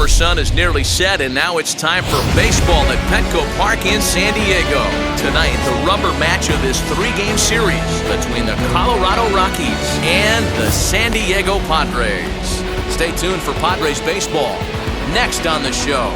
summer sun is nearly set, and now it's time for baseball at Petco Park in San Diego. Tonight, the rubber match of this three-game series between the Colorado Rockies and the San Diego Padres. Stay tuned for Padres baseball next on the show.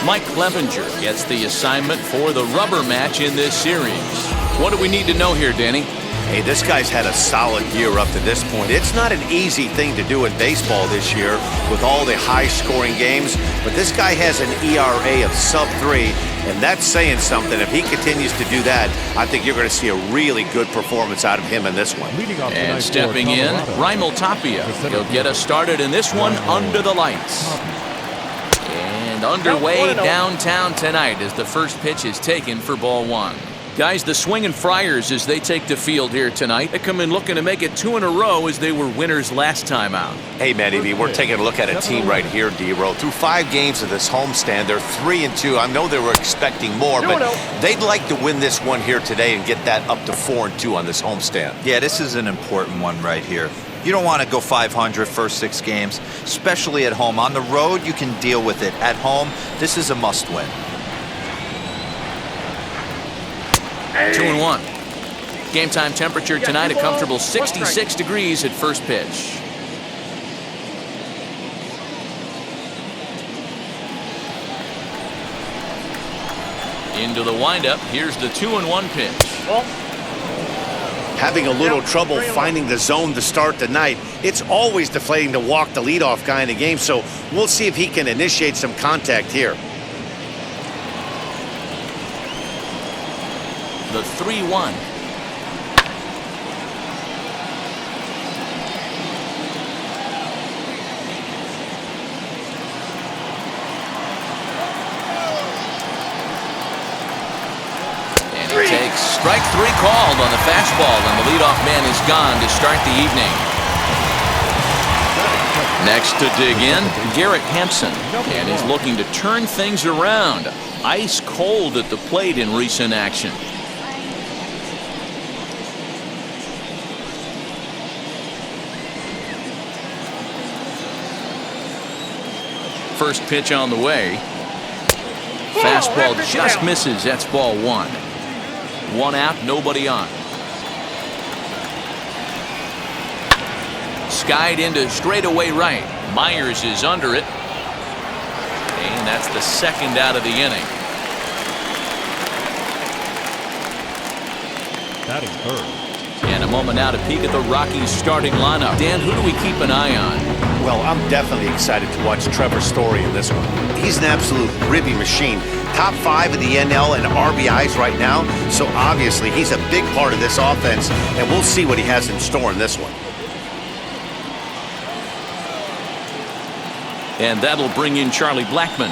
Mike Clevenger gets the assignment for the rubber match in this series. What do we need to know here, Danny? Hey, this guy's had a solid year up to this point. It's not an easy thing to do in baseball this year with all the high-scoring games, but this guy has an ERA of sub-3, and that's saying something. If he continues to do that, I think you're going to see a really good performance out of him in this one. And stepping in, Raimel Tapia. He'll get us started in this one under the lights. And underway downtown tonight as the first pitch is taken for ball one. Guys, the Swingin' Friars, as they take the field here tonight, they come in looking to make it 2 in a row as they were winners last time out. Hey, Manny, we're taking a look at a team right here, D-Roll. Through 5 games of this homestand, they're 3-2. I know they were expecting more, but they'd like to win this one here today and get that up to 4-2 on this homestand. Yeah, this is an important one right here. You don't want to go 500 first 6 games, especially at home. On the road, you can deal with it. At home, this is a must-win. 2-1. Game time temperature tonight, a comfortable 66 degrees at first pitch. Into the windup. Here's the 2-1 pitch. Having a little trouble finding the zone to start the night. It's always deflating to walk the leadoff guy in the game, so we'll see if he can initiate some contact here. The 3-1. And he takes strike 3 called on the fastball, and the leadoff man is gone to start the evening. Next to dig in, Garrett Hampson, and he's looking to turn things around. Ice cold at the plate in recent action. First pitch on the way. Fastball just misses. That's ball 1. 1 out, nobody on. Skied into straightaway right. Myers is under it. And that's the 2nd out of the inning. Batting third. And a moment now to peek at the Rockies starting lineup. Dan, who do we keep an eye on? Well, I'm definitely excited to watch Trevor Story in this one. He's an absolute ribby machine. Top 5 in the NL and RBIs right now, so obviously he's a big part of this offense, and we'll see what he has in store in this one. And that'll bring in Charlie Blackmon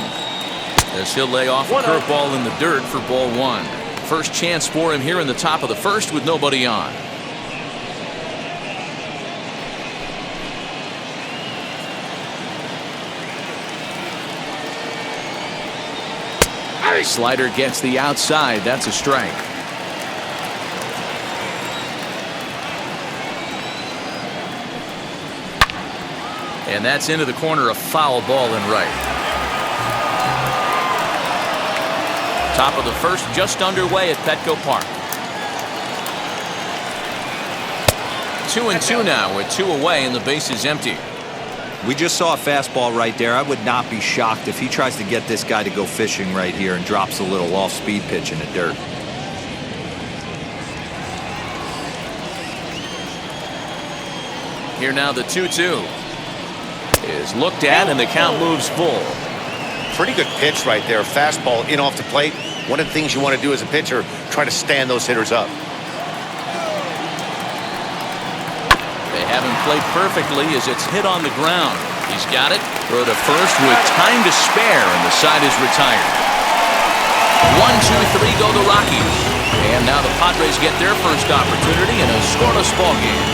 as he'll lay off a curveball in the dirt for ball 1. First chance for him here in the top of the first with nobody on. Slider gets the outside. That's a strike. And that's into the corner, a foul ball in right. Top of the first just underway at Petco Park. 2-2 now with 2 away and the base is empty. We just saw a fastball right there. I would not be shocked if he tries to get this guy to go fishing right here and drops a little off-speed pitch in the dirt. Here now the 2-2 is looked at and the count moves full. Pretty good pitch right there. Fastball in off the plate. One of the things you want to do as a pitcher, try to stand those hitters up. They have him played perfectly as it's hit on the ground. He's got it. Throw to first with time to spare, and the side is retired. 1, 2, 3 go the Rockies. And now the Padres get their first opportunity in a scoreless ball game.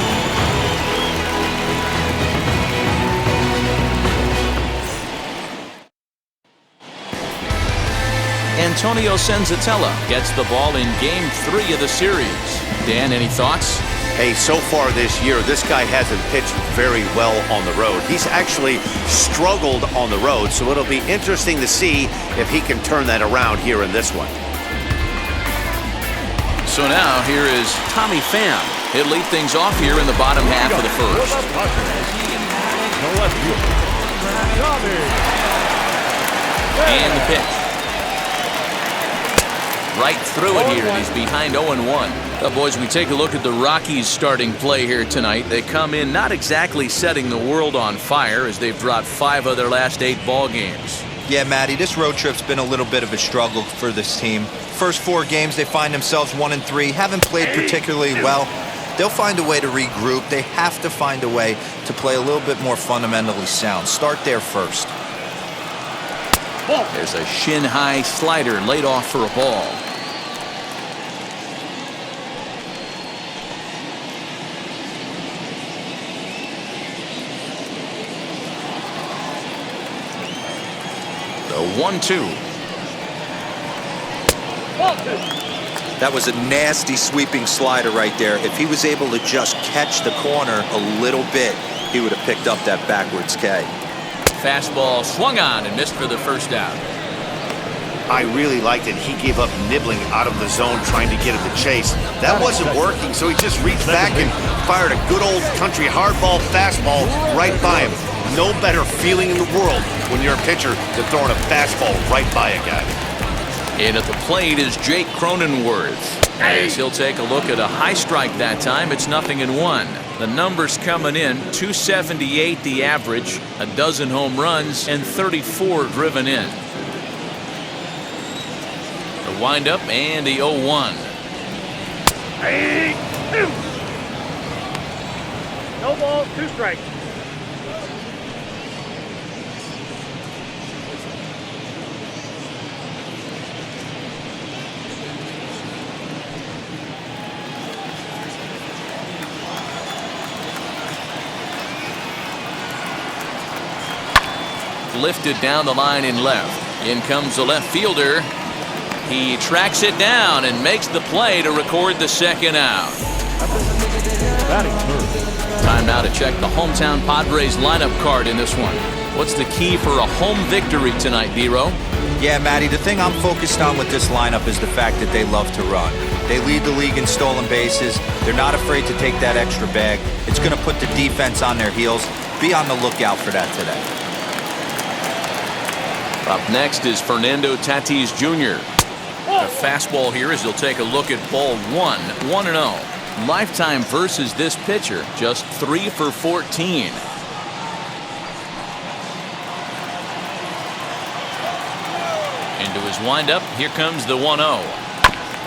Antonio Senzatella gets the ball in Game 3 of the series. Dan, any thoughts? Hey, so far this year, this guy hasn't pitched very well on the road. He's actually struggled on the road, so it'll be interesting to see if he can turn that around here in this one. So now here is Tommy Pham. He'll lead things off here in the bottom half of the first. And the pitch. Right through it here, and he's behind 0-1. Well, boys, we take a look at the Rockies starting play here tonight. They come in not exactly setting the world on fire, as they've dropped 5 of their last 8 ball games. Yeah, Matty, this road trip's been a little bit of a struggle for this team. First 4 games, they find themselves 1-3, haven't played particularly well. They'll find a way to regroup. They have to find a way to play a little bit more fundamentally sound. Start there first. There's a shin-high slider laid off for a ball. The 1-2. That was a nasty sweeping slider right there. If he was able to just catch the corner a little bit, he would have picked up that backwards K. Fastball swung on and missed for the first out. I really liked it. He gave up nibbling out of the zone trying to get him to chase. That wasn't working, so he just reached back and fired a good old country hardball fastball right by him. No better feeling in the world when you're a pitcher than throwing a fastball right by a guy. And at the plate is Jake Cronenworth. As he'll take a look at a high strike that time, it's 0-1. The numbers coming in, 278 the average, a dozen home runs, and 34 driven in. The windup and the 0-1. No balls, 2 strikes. Lifted down the line in left. In comes the left fielder. He tracks it down and makes the play to record the second out. Time now to check the hometown Padres lineup card in this one. What's the key for a home victory tonight, D-Ro? Yeah, Matty, the thing I'm focused on with this lineup is the fact that they love to run. They lead the league in stolen bases. They're not afraid to take that extra bag. It's going to put the defense on their heels. Be on the lookout for that today. Up next is Fernando Tatís Jr. A fastball here as he'll take a look at ball 1, 1-0. Lifetime versus this pitcher, just 3 for 14. Into his windup, here comes the 1-0.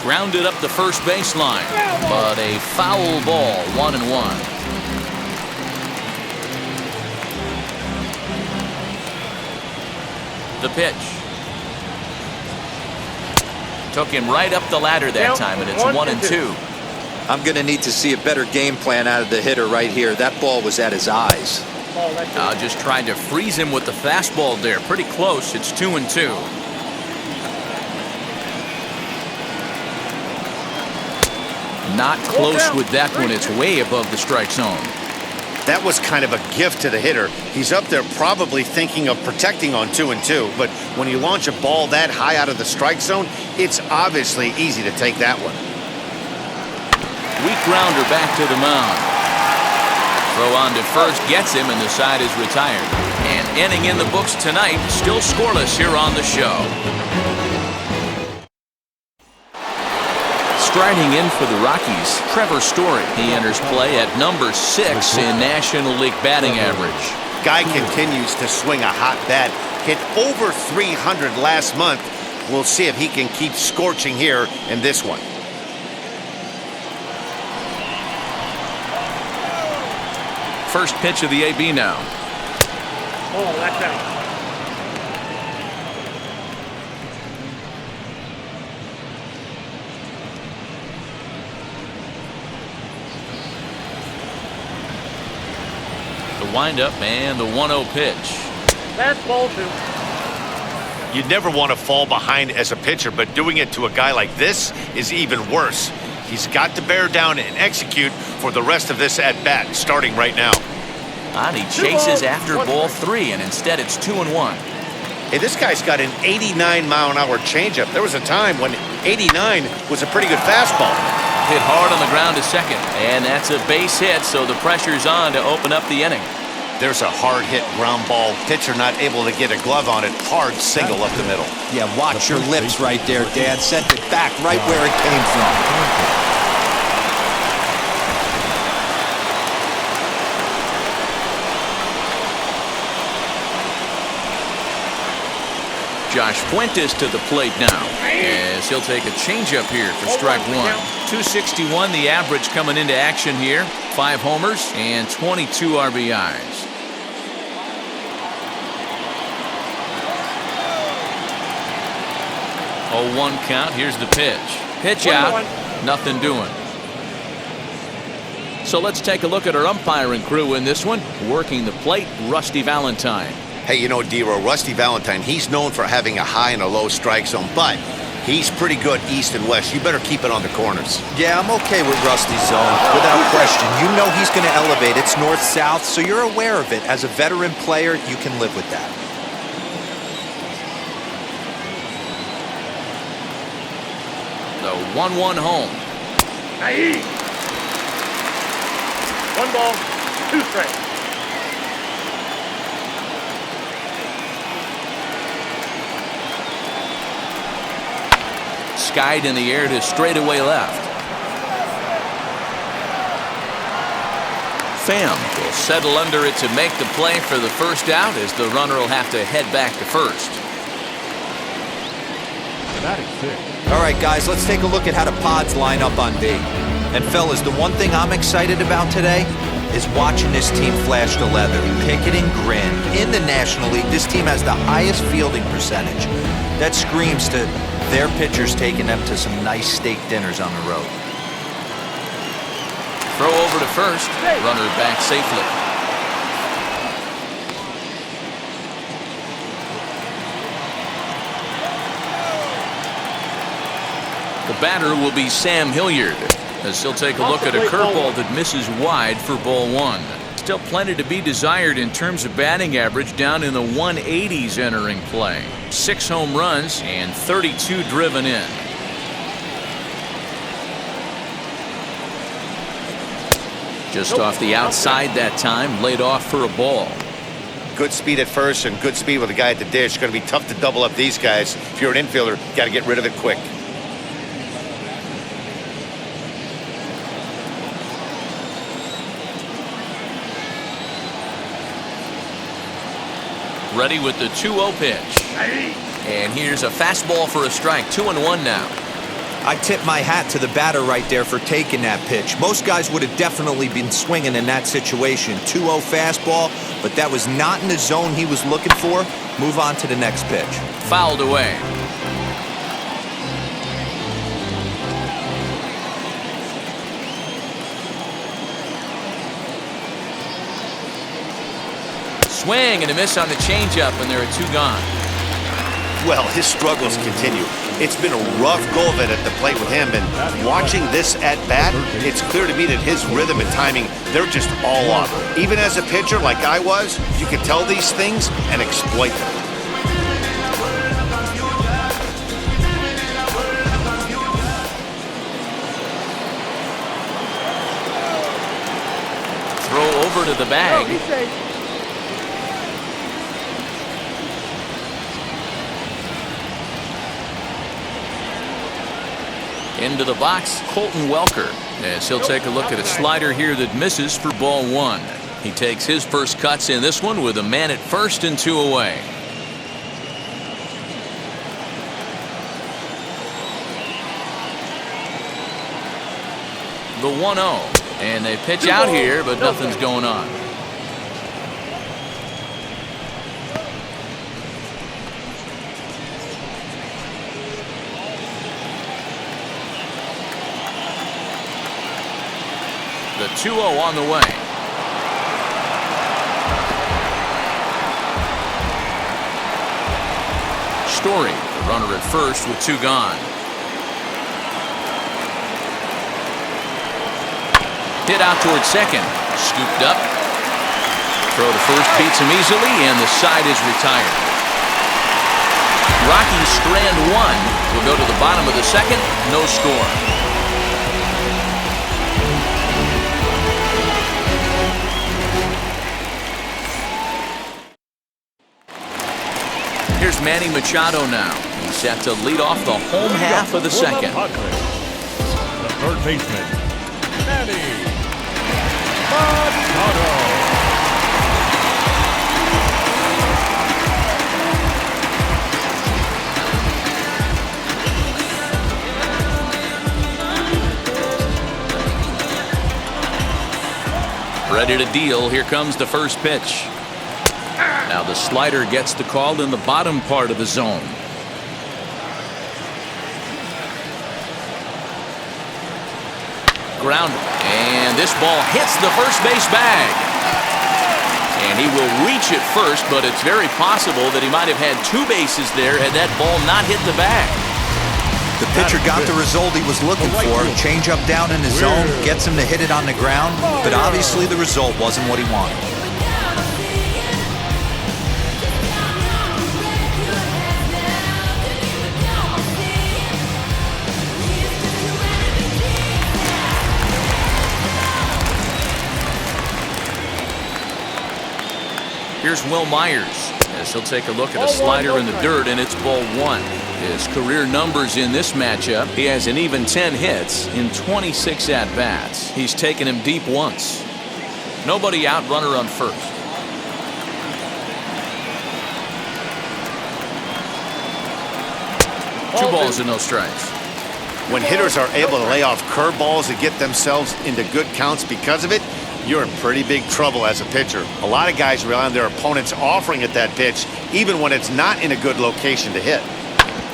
Grounded up the first baseline, but a foul ball, 1-1. The pitch. Took him right up the ladder that time, and it's 1-2. I'm going to need to see a better game plan out of the hitter right here. That ball was at his eyes. Just trying to freeze him with the fastball there. Pretty close. It's 2-2. Not close with that one. It's way above the strike zone. That was kind of a gift to the hitter. He's up there probably thinking of protecting on 2-2, but when you launch a ball that high out of the strike zone, it's obviously easy to take that one. Weak grounder back to the mound. Throw on to first gets him, and the side is retired. And inning in the books tonight, still scoreless here on the show. Striding in for the Rockies, Trevor Story. He enters play at number 6 in National League batting average. Guy continues to swing a hot bat. Hit over 300 last month. We'll see if he can keep scorching here in this one. First pitch of the AB now. Oh, that's out. Windup and the 1-0 pitch. That's ball 2. You'd never want to fall behind as a pitcher, but doing it to a guy like this is even worse. He's got to bear down and execute, for the rest of this at-bat, starting right now. And he chases after ball 3, and instead it's 2-1. Hey, this guy's got an 89-mile-an-hour changeup. There was a time when 89 was a pretty good fastball. Hit hard on the ground to second, and that's a base hit, so the pressure's on to open up the inning. There's a hard-hit ground ball. Pitcher not able to get a glove on it. Hard single up the middle. Yeah, watch your lips right there, Dad. Sent it back right where it came from. Josh Fuentes to the plate now, as he'll take a changeup here for strike 1. 261 the average coming into action here. 5 homers and 22 RBIs. Oh, 1 count. Here's the pitch. Pitch out. Nothing doing. So let's take a look at our umpiring crew in this one. Working the plate, Rusty Valentine. Hey, you know, D-Ro, Rusty Valentine, he's known for having a high and a low strike zone, but he's pretty good east and west. You better keep it on the corners. Yeah, I'm okay with Rusty's zone, without question. You know he's going to elevate. It's north-south, so you're aware of it. As a veteran player, you can live with that. The 1-1 home. Hey. 1 ball, 2 strikes. Skied in the air to straightaway left. Pham will settle under it to make the play for the first out, as the runner will have to head back to first. All right, guys, let's take a look at how the Pods line up on B. And fellas, the one thing I'm excited about today is watching this team flash the leather, pick it and grin. In the National League, this team has the highest fielding percentage. That screams to their pitchers taking them to some nice steak dinners on the road. Throw over to first. Runner back safely. The batter will be Sam Hilliard, as he'll take a look at a curveball that misses wide for ball 1. Still plenty to be desired in terms of batting average, down in the 180s entering play. 6 home runs and 32 driven in. Just off the outside that time, laid off for a ball. Good speed at first and good speed with a guy at the dish. It's going to be tough to double up these guys. If you're an infielder, got to get rid of it quick. Ready with the 2-0 pitch. And here's a fastball for a strike. 2-1 now. I tip my hat to the batter right there for taking that pitch. Most guys would have definitely been swinging in that situation. 2-0 fastball, but that was not in the zone he was looking for. Move on to the next pitch. Fouled away. Swing and a miss on the changeup, and there are 2 gone. Well, his struggles continue. It's been a rough go of it at the plate with him, and watching this at-bat, it's clear to me that his rhythm and timing, they're just all off. Even as a pitcher like I was, you can tell these things and exploit them. Throw over to the bag. Into the box, Colton Welker, as he'll take a look at a slider here that misses for ball 1. He takes his first cuts in this one with a man at first and 2 away. The 1-0, and they pitch out here, but nothing's going on. The 2-0 on the way. Story, the runner at first with 2 gone. Hit out towards second. Scooped up. Throw to first beats him easily, and the side is retired. Rockies strand one. Will go to the bottom of the second. No score. Here's Manny Machado now. He's set to lead off the home half of the second. The third baseman, Manny Machado. Ready to deal. Here comes the first pitch. Now the slider gets the call in the bottom part of the zone. Ground, and this ball hits the first base bag. And he will reach it first, but it's very possible that he might have had two bases there had that ball not hit the bag. The pitcher got the result he was looking for. Change up down in his zone, gets him to hit it on the ground, but obviously the result wasn't what he wanted. Here's Will Myers as he'll take a look at a slider in the dirt, and it's ball one. His career numbers in this matchup: he has an even 10 hits in 26 at-bats. He's taken him deep once. Nobody out, runner on first. Two balls and no strikes. When hitters are able to lay off curveballs and get themselves into good counts because of it, you're in pretty big trouble as a pitcher. A lot of guys rely on their opponents offering at that pitch, even when it's not in a good location to hit.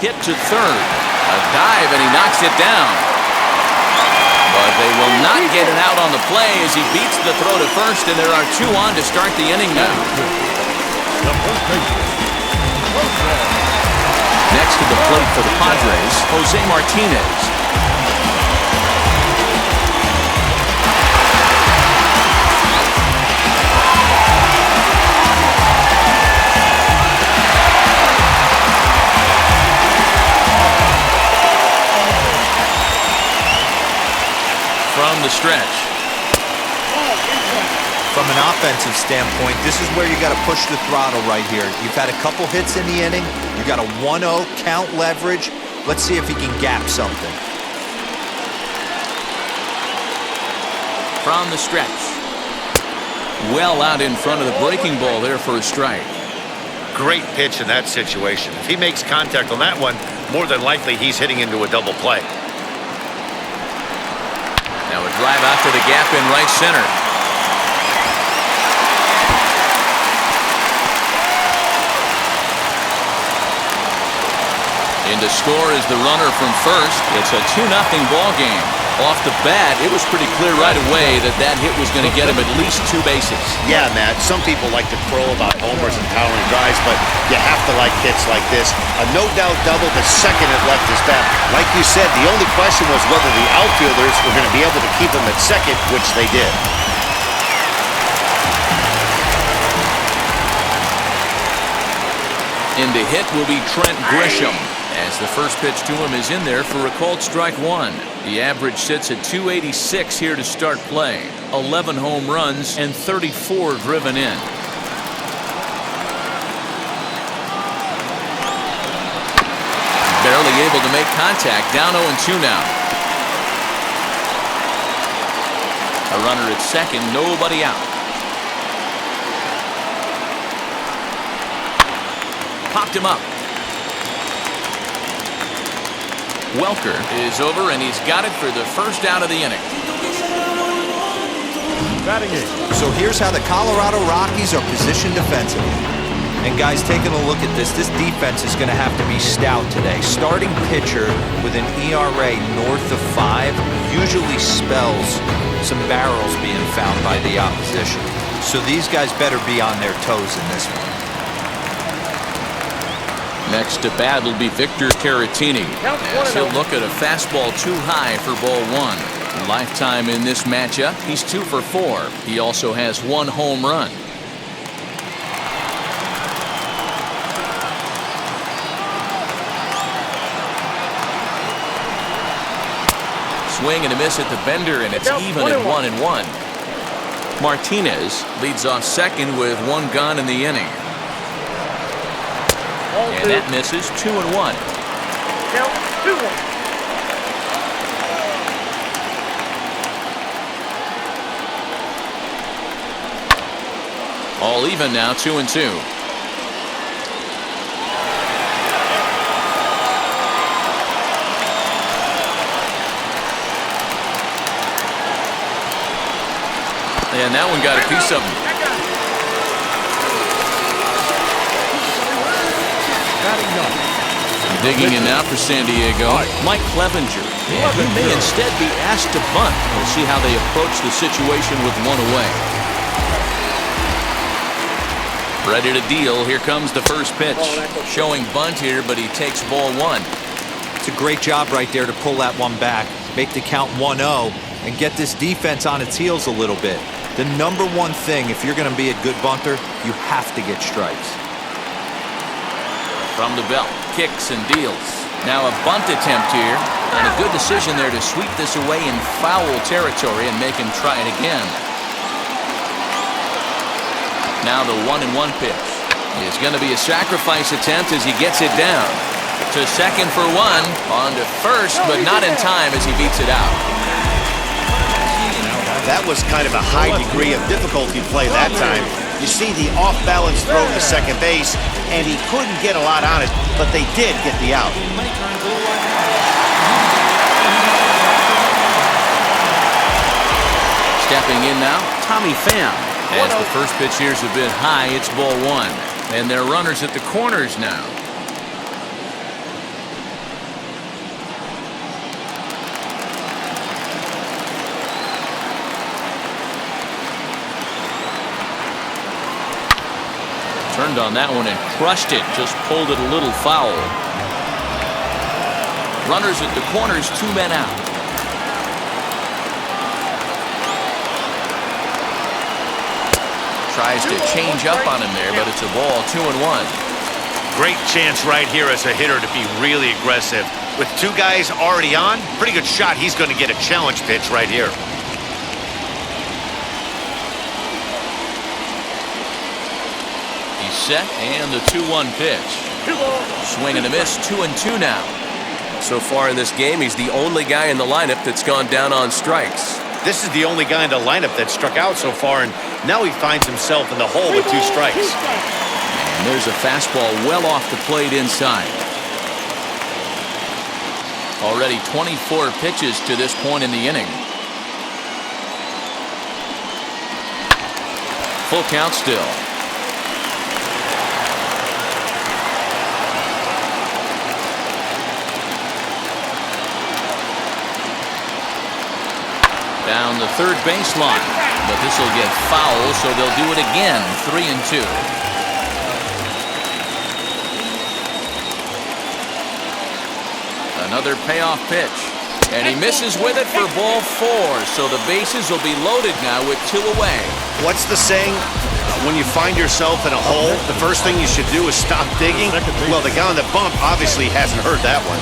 Hit to third. A dive, and he knocks it down. But they will not get it out on the play as he beats the throw to first, and there are two on to start the inning now. Next to the plate for the Padres, Jose Martinez. From the stretch. From an offensive standpoint, this is where you got to push the throttle right here. You've had a couple hits in the inning. You got a 1-0 count leverage. Let's see if he can gap something. From the stretch. Well out in front of the breaking ball there for a strike. Great pitch in that situation. If he makes contact on that one, more than likely he's hitting into a double play. Now a drive out to the gap in right center. In to score is the runner from first. It's a 2-0 ball game. Off the bat, it was pretty clear right away that that hit was going to get him at least two bases. Yeah, Matt, some people like to crow about homers and powering drives, but you have to like hits like this. A no-doubt double the second it left his bat. Like you said, the only question was whether the outfielders were going to be able to keep him at second, which they did. In to hit will be Trent Grisham, as the first pitch to him is in there for a called strike one. The average sits at 286 here to start play. 11 home runs and 34 driven in. Barely able to make contact. Down 0-2 now. A runner at second, nobody out. Popped him up. Welker is over, and he's got it for the first out of the inning. So here's how the Colorado Rockies are positioned defensively. And guys, taking a look at this defense is going to have to be stout today. Starting pitcher with an ERA north of 5 usually spells some barrels being found by the opposition. So these guys better be on their toes in this one. Next to bat will be Victor Caratini, as he'll look at a fastball too high for ball one. Lifetime in this matchup, he's 2 for 4. He also has 1 home run. Swing and a miss at the bender, and it's even at 1-1. Martinez leads off second with 1 gone in the inning. And that misses. 2-1. Count 2-1. All even now, 2-2. And that one got a piece of him. Digging in now for San Diego, Mike Clevenger. And he may instead be asked to bunt. We'll see how they approach the situation with 1 away. Ready to deal. Here comes the first pitch. Showing bunt here, but he takes ball 1. It's a great job right there to pull that one back, make the count 1-0, and get this defense on its heels a little bit. The number one thing, if you're going to be a good bunter, you have to get strikes. From the belt, kicks and deals. Now a bunt attempt here, and a good decision there to sweep this away in foul territory and make him try it again. Now the 1-1 pitch is going to be a sacrifice attempt as he gets it down. To second for 1, on to first, but not in time as he beats it out. That was kind of a high degree of difficulty play that time. You see the off-balance throw to second base, and he couldn't get a lot on it, but they did get the out. Stepping in now, Tommy Pham. As the first pitch here is a bit high, it's ball 1. And they're runners at the corners now. Turned on that one and crushed it. Just pulled it a little foul. Runners at the corners, 2 men out. Tries to change up on him there, but it's a ball. 2-1. Great chance right here as a hitter to be really aggressive. With 2 guys already on, pretty good shot. He's going to get a challenge pitch right here. He's set, and the 2-1 pitch. Swing and a miss. 2-2 now. So far in this game, he's the only guy in the lineup that's gone down on strikes. This is the only guy in the lineup that struck out so far, and now he finds himself in the hole with 2 strikes. And there's a fastball well off the plate inside. Already 24 pitches to this point in the inning. Full count still. Down the third baseline, but this will get foul, so they'll do it again. 3-2. Another payoff pitch, and he misses with it for ball 4. So the bases will be loaded now with 2 away. What's the saying? When you find yourself in a hole, the first thing you should do is stop digging. Well, the guy on the bump obviously hasn't heard that one.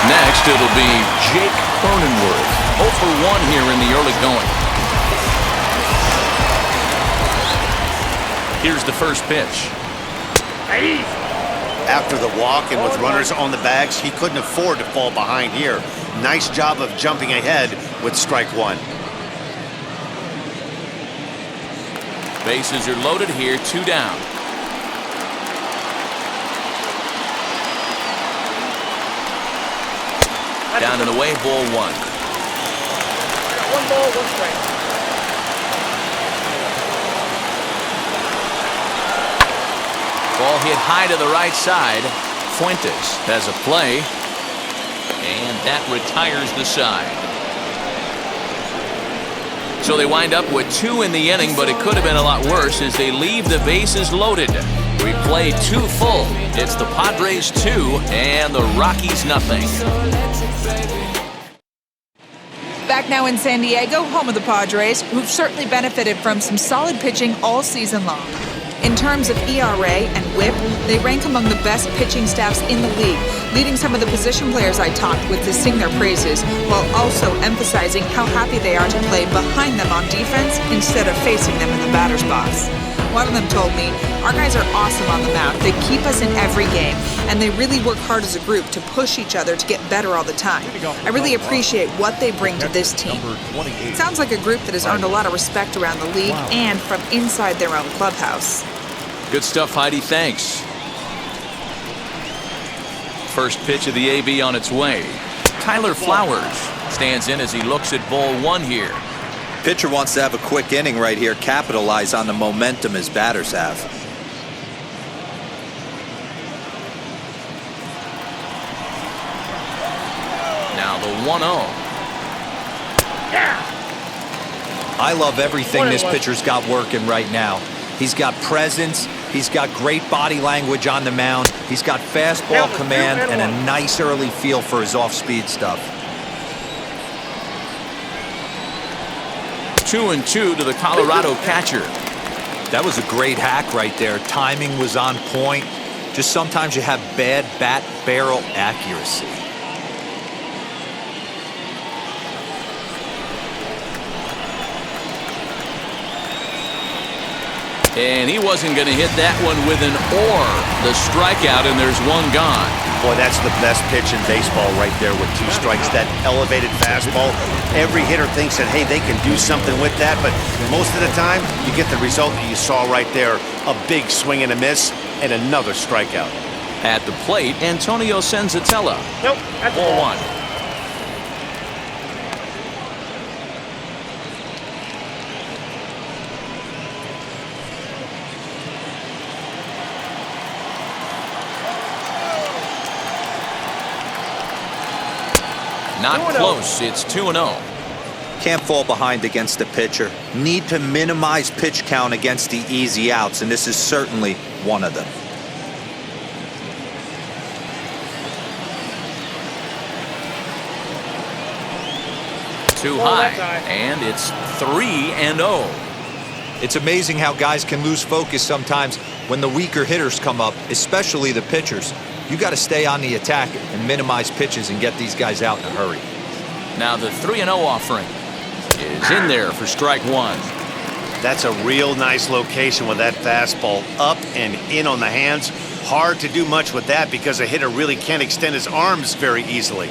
Next, it'll be Jake Cronenworth. 0 for 1 here in the early going. Here's the first pitch. After the walk and with runners on the bags, he couldn't afford to fall behind here. Nice job of jumping ahead with strike 1. Bases are loaded here, 2 down. Down and away, ball 1. 1 ball, 1 strike. Ball hit high to the right side. Fuentes has a play, and that retires the side. So they wind up with 2 in the inning, but it could have been a lot worse as they leave the bases loaded. We play 2 full. It's the Padres 2 and the Rockies nothing. Back now in San Diego, home of the Padres, who've certainly benefited from some solid pitching all season long. In terms of ERA and WHIP, they rank among the best pitching staffs in the league, leading some of the position players I talked with to sing their praises, while also emphasizing how happy they are to play behind them on defense instead of facing them in the batter's box. One of them told me, "Our guys are awesome on the mound. They keep us in every game, and they really work hard as a group to push each other to get better all the time. I really appreciate what they bring to this team." It sounds like a group that has earned a lot of respect around the league and from inside their own clubhouse. Good stuff, Heidi. Thanks. First pitch of the AB on its way. Tyler Flowers stands in as he looks at ball one here. Pitcher wants to have a quick inning right here, capitalize on the momentum his batters have. Now the 1-0. I love everything this pitcher's got working right now. He's got presence, he's got great body language on the mound, he's got fastball command and a nice early feel for his off-speed stuff. 2-2 to the Colorado catcher. That was a great hack right there. Timing was on point. Just sometimes you have bad bat barrel accuracy. And he wasn't going to hit that one with an or. The strikeout, and there's one gone. Boy, that's the best pitch in baseball right there with 2 strikes. That elevated fastball. Every hitter thinks that, hey, they can do something with that, but most of the time, you get the result that you saw right there. A big swing and a miss, and another strikeout. At the plate, Antonio Senzatella. Nope, that's Ball 1. Not close. It's 2-0. Can't fall behind against the pitcher. Need to minimize pitch count against the easy outs, and this is certainly one of them. Too high, and it's 3-0. It's amazing how guys can lose focus sometimes when the weaker hitters come up, especially the pitchers. You got to stay on the attack and minimize pitches and get these guys out in a hurry. Now the 3-0 offering is in there for strike 1. That's a real nice location with that fastball up and in on the hands. Hard to do much with that because a hitter really can't extend his arms very easily.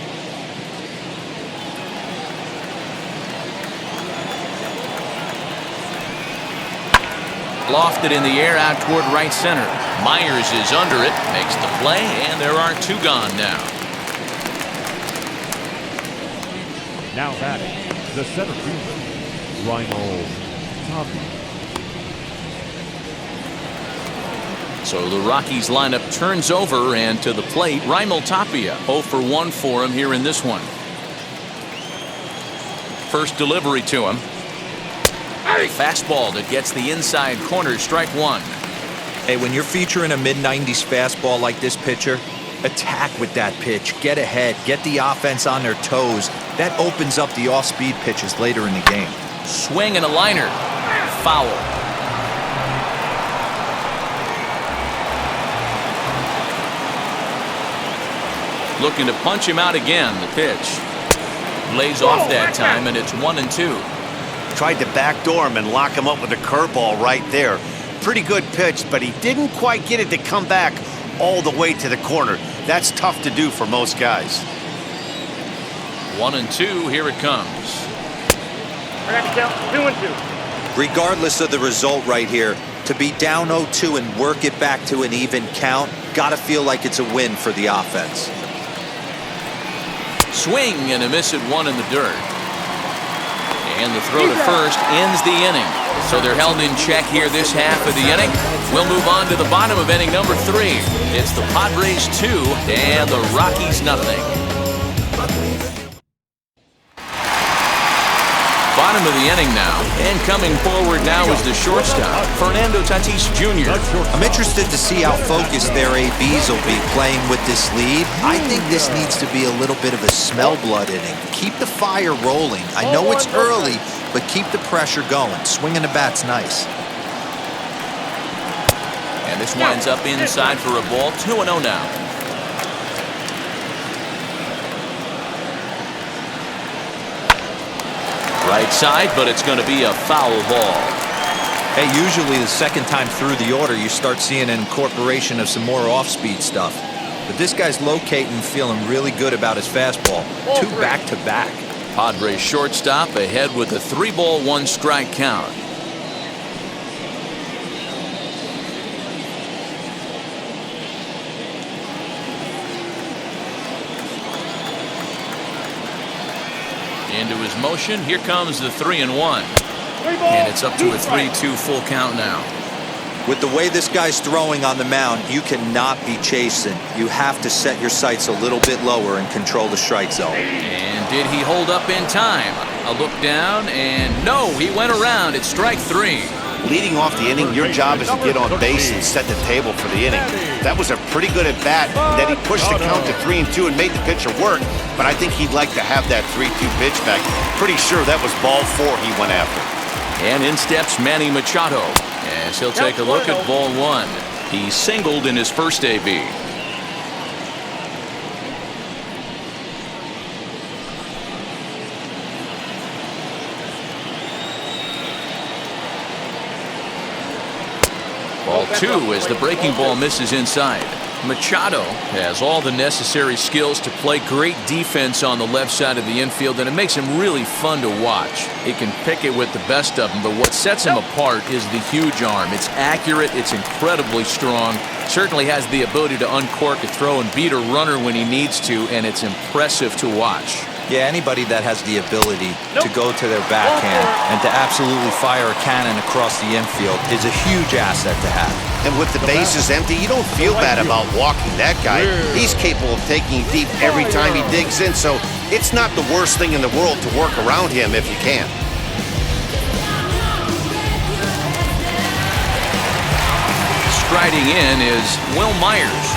Lofted in the air out toward right center. Myers is under it, makes the play, and there are 2 gone now. Now batting, the center fielder, Rockies. So the Rockies lineup turns over, and to the plate, Raimel Tapia. 0 for 1 for him here in this one. First delivery to him. A fastball that gets the inside corner, strike 1. Hey, when you're featuring a mid-90s fastball like this pitcher, attack with that pitch. Get ahead. Get the offense on their toes. That opens up the off-speed pitches later in the game. Swing and a liner. Foul. Looking to punch him out again. The pitch lays off that time, and it's 1-2. Tried to backdoor him and lock him up with a curveball right there. Pretty good pitch, but he didn't quite get it to come back all the way to the corner. That's tough to do for most guys. 1-2, here it comes. I got to count 2-2. Regardless of the result right here, to be down 0-2 and work it back to an even count, gotta feel like it's a win for the offense. Swing and a miss at 1 in the dirt. And the throw to first ends the inning. So they're held in check here this half of the inning. We'll move on to the bottom of inning number 3. It's the Padres 2 and the Rockies 0. bottom of the inning now. And coming forward now is the shortstop, Fernando Tatís Jr. I'm interested to see how focused their ABs will be playing with this lead. I think this needs to be a little bit of a smell blood inning. Keep the fire rolling. I know it's early, but keep the pressure going. Swinging the bat's nice. And this winds up inside for a ball. 2-0 now. Right side, but it's going to be a foul ball. Hey, usually the second time through the order, you start seeing an incorporation of some more off-speed stuff. But this guy's locating, feeling really good about his fastball. 2 back-to-back. Padres shortstop ahead with a 3-ball, 1-strike count. Into his motion. Here comes the 3-1. And it's up to a 3-2 full count now. With the way this guy's throwing on the mound, you cannot be chasing. You have to set your sights a little bit lower and control the strike zone. And did he hold up in time? A look down, and no, he went around. It's strike 3. Leading off the inning, your job is to get on base and set the table for the inning. That was a pretty good at bat. Then he pushed the count to 3-2 and made the pitcher work. But I think he'd like to have that 3-2 pitch back. Pretty sure that was ball 4 he went after. And in steps Manny Machado as he'll take a look at ball 1. He singled in his first AB. Ball 2 as the breaking ball misses inside. Machado has all the necessary skills to play great defense on the left side of the infield, and it makes him really fun to watch. He can pick it with the best of them, but what sets him apart is the huge arm. It's accurate, it's incredibly strong, certainly has the ability to uncork a throw and beat a runner when he needs to, and it's impressive to watch. Yeah, anybody that has the ability to go to their backhand and to absolutely fire a cannon across the infield is a huge asset to have. And with the bases empty, you don't feel bad about walking that guy. He's capable of taking deep every time he digs in, so it's not the worst thing in the world to work around him if you can. Striding in is Will Myers.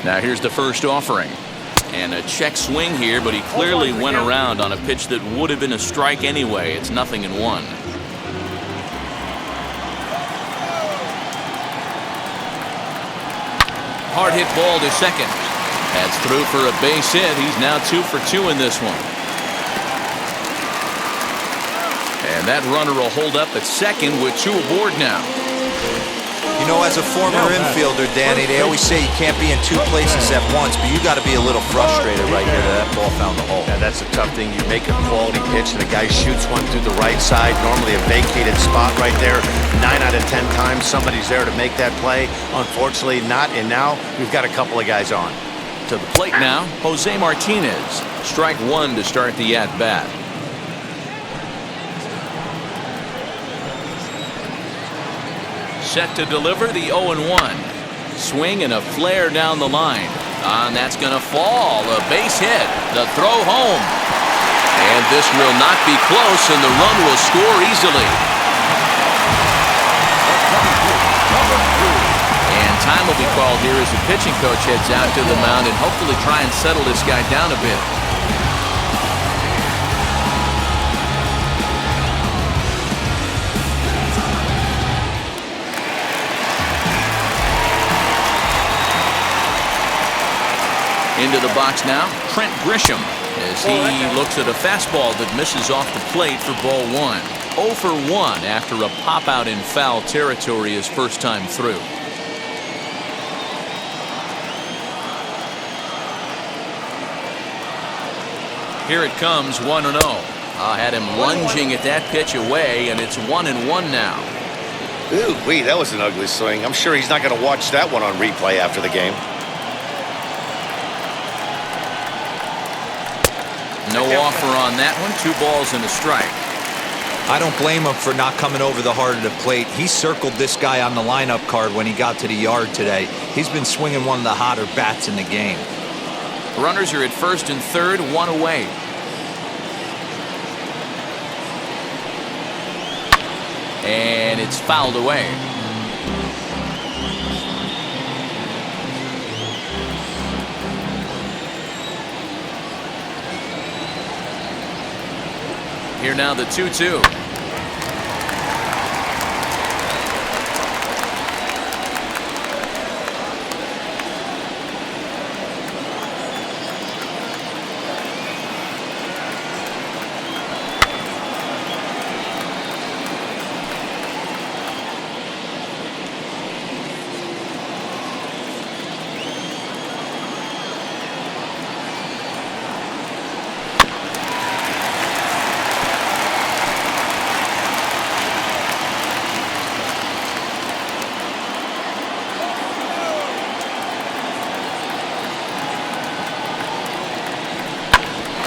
Now here's the first offering. And a check swing here, but he clearly went around on a pitch that would have been a strike anyway. It's 0-1. Hard hit ball to second. That's through for a base hit. He's now 2 for 2 in this one. And that runner will hold up at second with 2 aboard now. You know, as a former infielder, Danny, they always say you can't be in 2 places at once, but you got to be a little frustrated right here that ball found the hole. Yeah, that's a tough thing. You make a quality pitch and the guy shoots one through the right side, normally a vacated spot right there. 9 out of 10 times somebody's there to make that play. Unfortunately not, and now we've got a couple of guys on. To the plate now, Jose Martinez. Strike 1 to start the at-bat. Set to deliver the 0-1. Swing and a flare down the line. And that's going to fall. A base hit. The throw home. And this will not be close, and the run will score easily. And time will be called here as the pitching coach heads out to the mound and hopefully try and settle this guy down a bit. Into the box now, Trent Grisham, as he looks at a fastball that misses off the plate for ball 1. 0 for 1 after a pop-out in foul territory his first time through. Here it comes, 1-0. Had him lunging at that pitch away, and it's 1-1 now. Ooh-wee, that was an ugly swing. I'm sure he's not going to watch that one on replay after the game. No offer on that one. 2 balls and a strike. I don't blame him for not coming over the heart of the plate. He circled this guy on the lineup card when he got to the yard today. He's been swinging one of the hotter bats in the game. Runners are at first and third, 1 away. And it's fouled away. Here now the 2-2.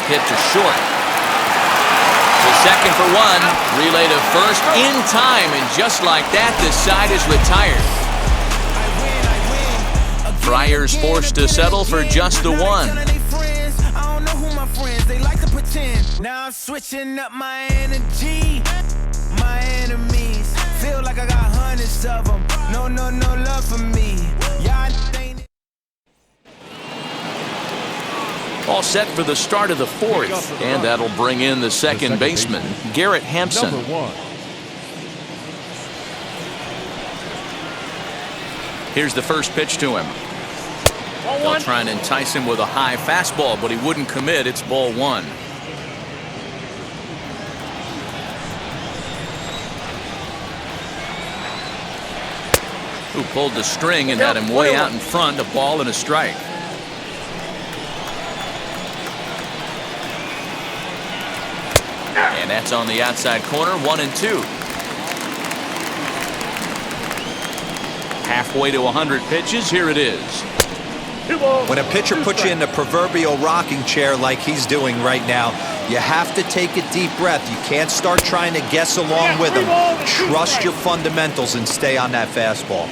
Hit to short. To second for 1. Relay to first in time, and just like that, the side is retired. Friars forced to settle for just the 1. Now I'm switching up my energy. My enemies feel like I got hundreds of them. No love for me. All set for the start of the 4th, and that'll bring in the second baseman, Garrett Hampson. Here's the first pitch to him. They'll try and entice him with a high fastball, but he wouldn't commit. It's ball 1. Who pulled the string and had him way out in front, a ball and a strike. And that's on the outside corner, 1-2. Halfway to 100 pitches, here it is. When a pitcher puts you in the proverbial rocking chair like he's doing right now, you have to take a deep breath. You can't start trying to guess along with him. Trust your fundamentals and stay on that fastball.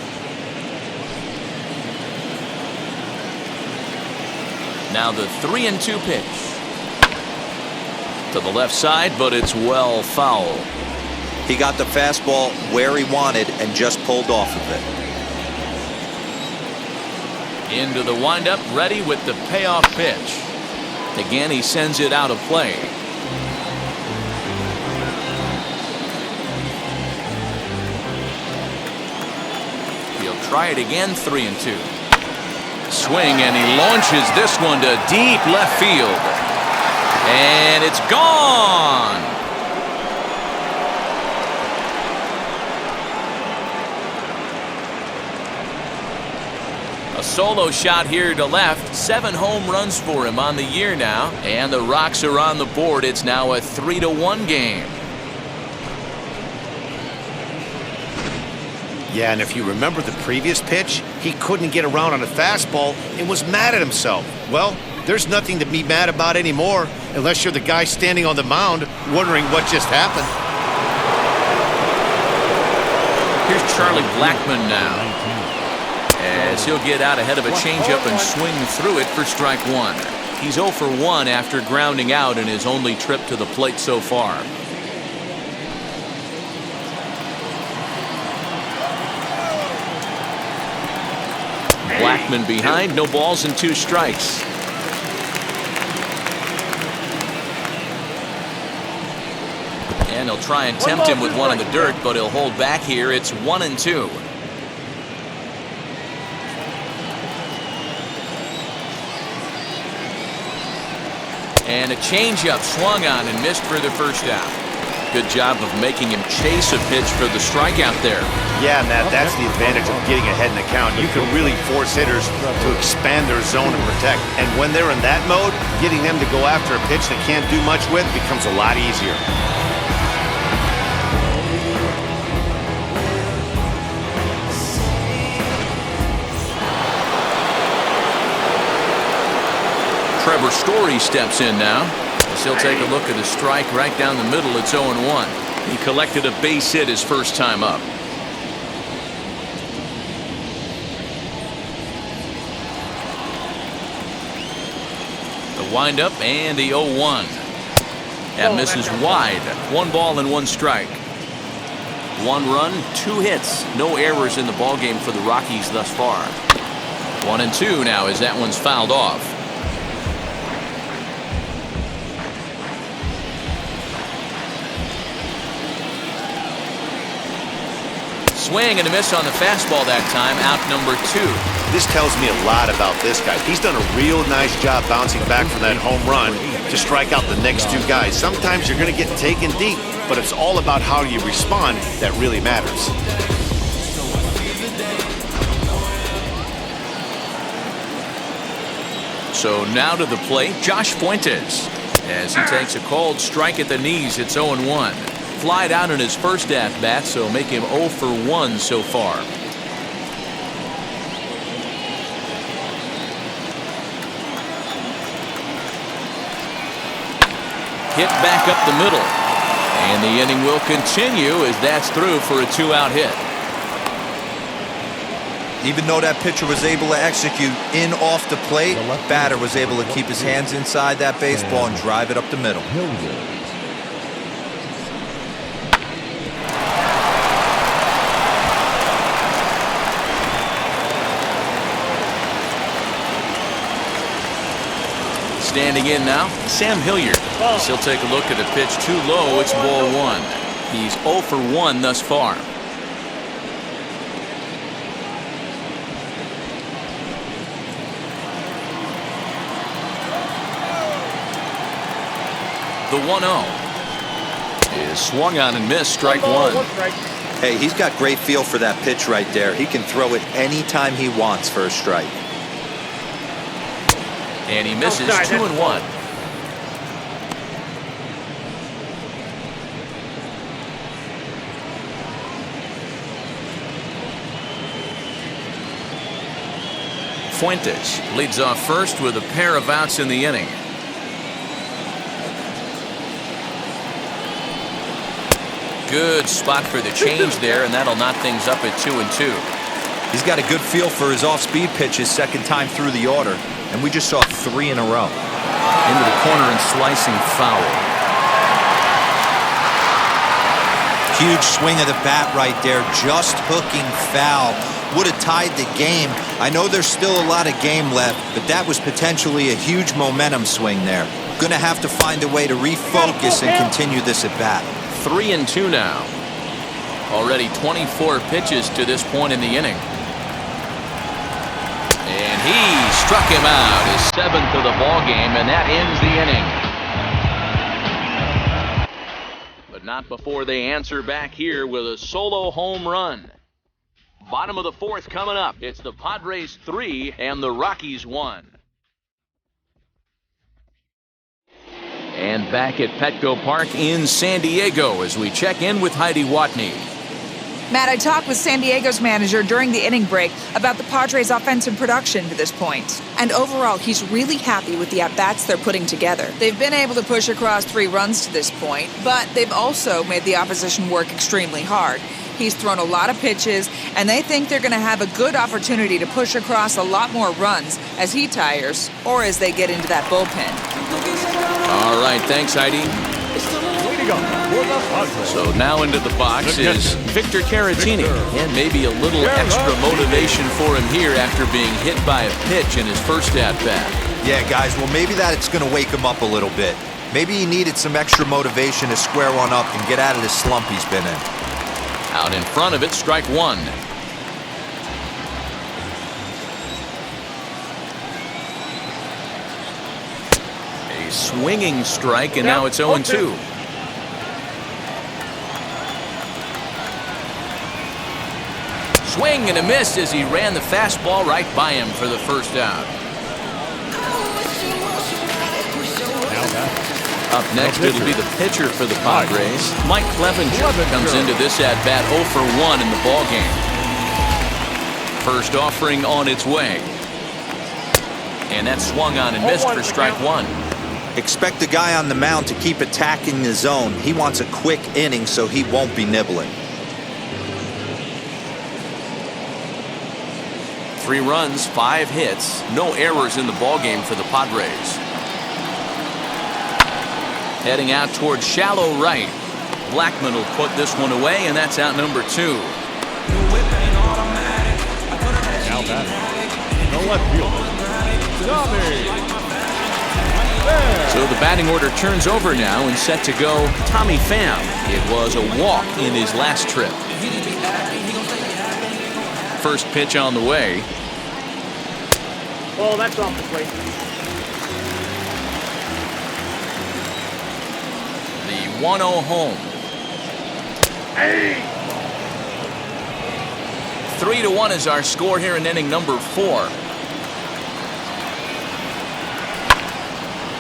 Now the 3-2 pitch. To the left side, but it's well foul. He got the fastball where he wanted and just pulled off of it. Into the windup, ready with the payoff pitch. Again, he sends it out of play. He'll try it again, 3-2. Swing, and he launches this one to deep left field. And it's gone. A solo shot here to left. 7 home runs for him on the year now. And the Rocks are on the board. It's now a 3-1 game. Yeah, and if you remember the previous pitch, he couldn't get around on a fastball and was mad at himself. Well, there's nothing to be mad about anymore unless you're the guy standing on the mound wondering what just happened. Here's Charlie Blackmon now, as he'll get out ahead of a changeup and swing through it for strike 1. He's 0 for 1 after grounding out in his only trip to the plate so far. Blackmon behind, no balls and 2 strikes. And he'll try and tempt him with one in the dirt, but he'll hold back here. It's 1-2. And a changeup swung on and missed for the first out. Good job of making him chase a pitch for the strikeout there. Yeah, Matt, that's the advantage of getting ahead in the count. You can really force hitters to expand their zone and protect. And when they're in that mode, getting them to go after a pitch they can't do much with becomes a lot easier. Story steps in now. As he'll take a look at a strike right down the middle. It's 0-1. He collected a base hit his first time up. The windup and the 0-1. That misses wide. 1 ball and 1 strike. 1 run, 2 hits. No errors in the ballgame for the Rockies thus far. 1-2 now as that one's fouled off. Swing and a miss on the fastball that time. Out number 2. This tells me a lot about this guy. He's done a real nice job bouncing back from that home run to strike out the next 2 guys. Sometimes you're going to get taken deep, but it's all about how you respond that really matters. So now to the plate, Josh Fuentes. As he takes a called strike at the knees, it's 0-1. Flied out in his first at-bat, so make him 0 for 1 so far. Hit back up the middle. And the inning will continue as that's through for a 2-out hit. Even though that pitcher was able to execute in off the plate, batter was able to keep his hands inside that baseball and drive it up the middle. Standing in now, Sam Hilliard. He'll take a look at a pitch too low. It's ball 1. He's 0 for 1 thus far. The 1-0 is swung on and missed. Strike 1. Hey, he's got great feel for that pitch right there. He can throw it anytime he wants for a strike. And he misses 2-1. Fuentes leads off first with a pair of outs in the inning. Good spot for the change there, and that'll knot things up at 2-2. He's got a good feel for his off-speed pitches second time through the order, and we just saw 3 in a row. Into the corner and slicing foul. Huge swing of the bat right there, just hooking foul. Would have tied the game. I know there's still a lot of game left, but that was potentially a huge momentum swing there. Gonna have to find a way to refocus and continue this at bat. 3-2 now. Already 24 pitches to this point in the inning. And he struck him out, his 7th of the ball game, and that ends the inning. But not before they answer back here with a solo home run. Bottom of the 4th coming up. It's the Padres 3 and the Rockies 1. And back at Petco Park in San Diego as we check in with Heidi Watney. Matt, I talked with San Diego's manager during the inning break about the Padres' offensive production to this point. And overall, he's really happy with the at-bats they're putting together. They've been able to push across 3 runs to this point, but they've also made the opposition work extremely hard. He's thrown a lot of pitches, and they think they're going to have a good opportunity to push across a lot more runs as he tires or as they get into that bullpen. All right, thanks, Heidi. So now into the box is Victor Caratini, and maybe a little extra motivation for him here after being hit by a pitch in his first at-bat. Yeah, guys, well, maybe that's going to wake him up a little bit. Maybe he needed some extra motivation to square one up and get out of the slump he's been in. Out in front of it, strike 1. A swinging strike, and now it's 0-2. Swing and a miss as he ran the fastball right by him for the first out. Up next, it'll be the pitcher for the Padres. Mike Clevenger comes into this at-bat 0 for 1 in the ballgame. First offering on its way. And that swung on and missed for strike one. Expect the guy on the mound to keep attacking the zone. He wants a quick inning so he won't be nibbling. 3 runs, 5 hits, no errors in the ballgame for the Padres. Heading out towards shallow right. Blackman will put this one away, and that's out number 2. Now batting, the left fielder, Tommy. So the batting order turns over now and set to go Tommy Pham. It was a walk in his last trip. First pitch on the way. Oh, that's off the plate. The 1-0 home. Hey! 3-1 is our score here in inning number 4.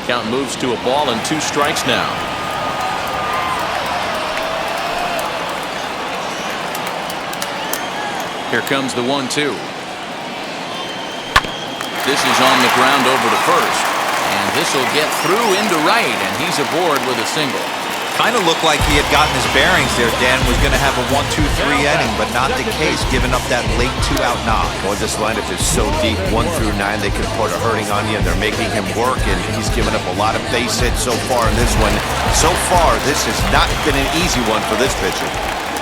Count moves to a ball and 2 strikes now. Here comes the 1-2. This is on the ground over to first. And this will get through into right, and he's aboard with a single. Kind of looked like he had gotten his bearings there. Dan was going to have a 1-2-3 inning, but not the case, giving up that late 2-out knock. Boy, this lineup is so deep, 1 through 9, they can put a hurting on you, and they're making him work, and he's given up a lot of base hits so far in this one. So far, this has not been an easy one for this pitcher.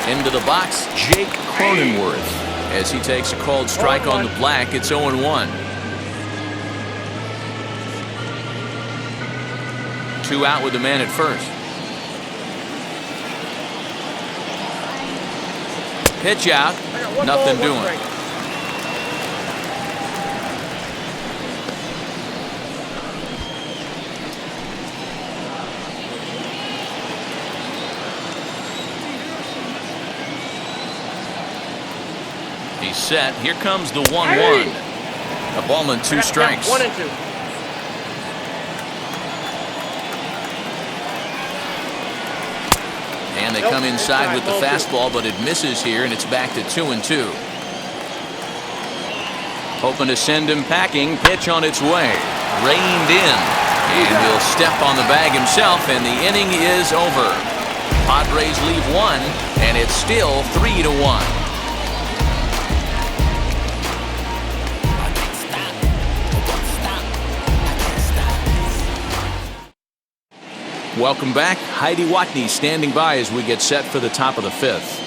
Into the box, Jake Cronenworth. As he takes a called strike on the black, it's 0-1. 2 out with the man at first. Pitch out, nothing doing. He's set. Here comes the 1-1. A ball and 2 strikes. 1-2. And they come inside with the fastball, but it misses here, and it's back to 2-2. Hoping to send him packing. Pitch on its way. Reined in. And he'll step on the bag himself, and the inning is over. Padres leave 1, and it's still 3-1. Welcome back. Heidi Watney standing by as we get set for the top of the 5th.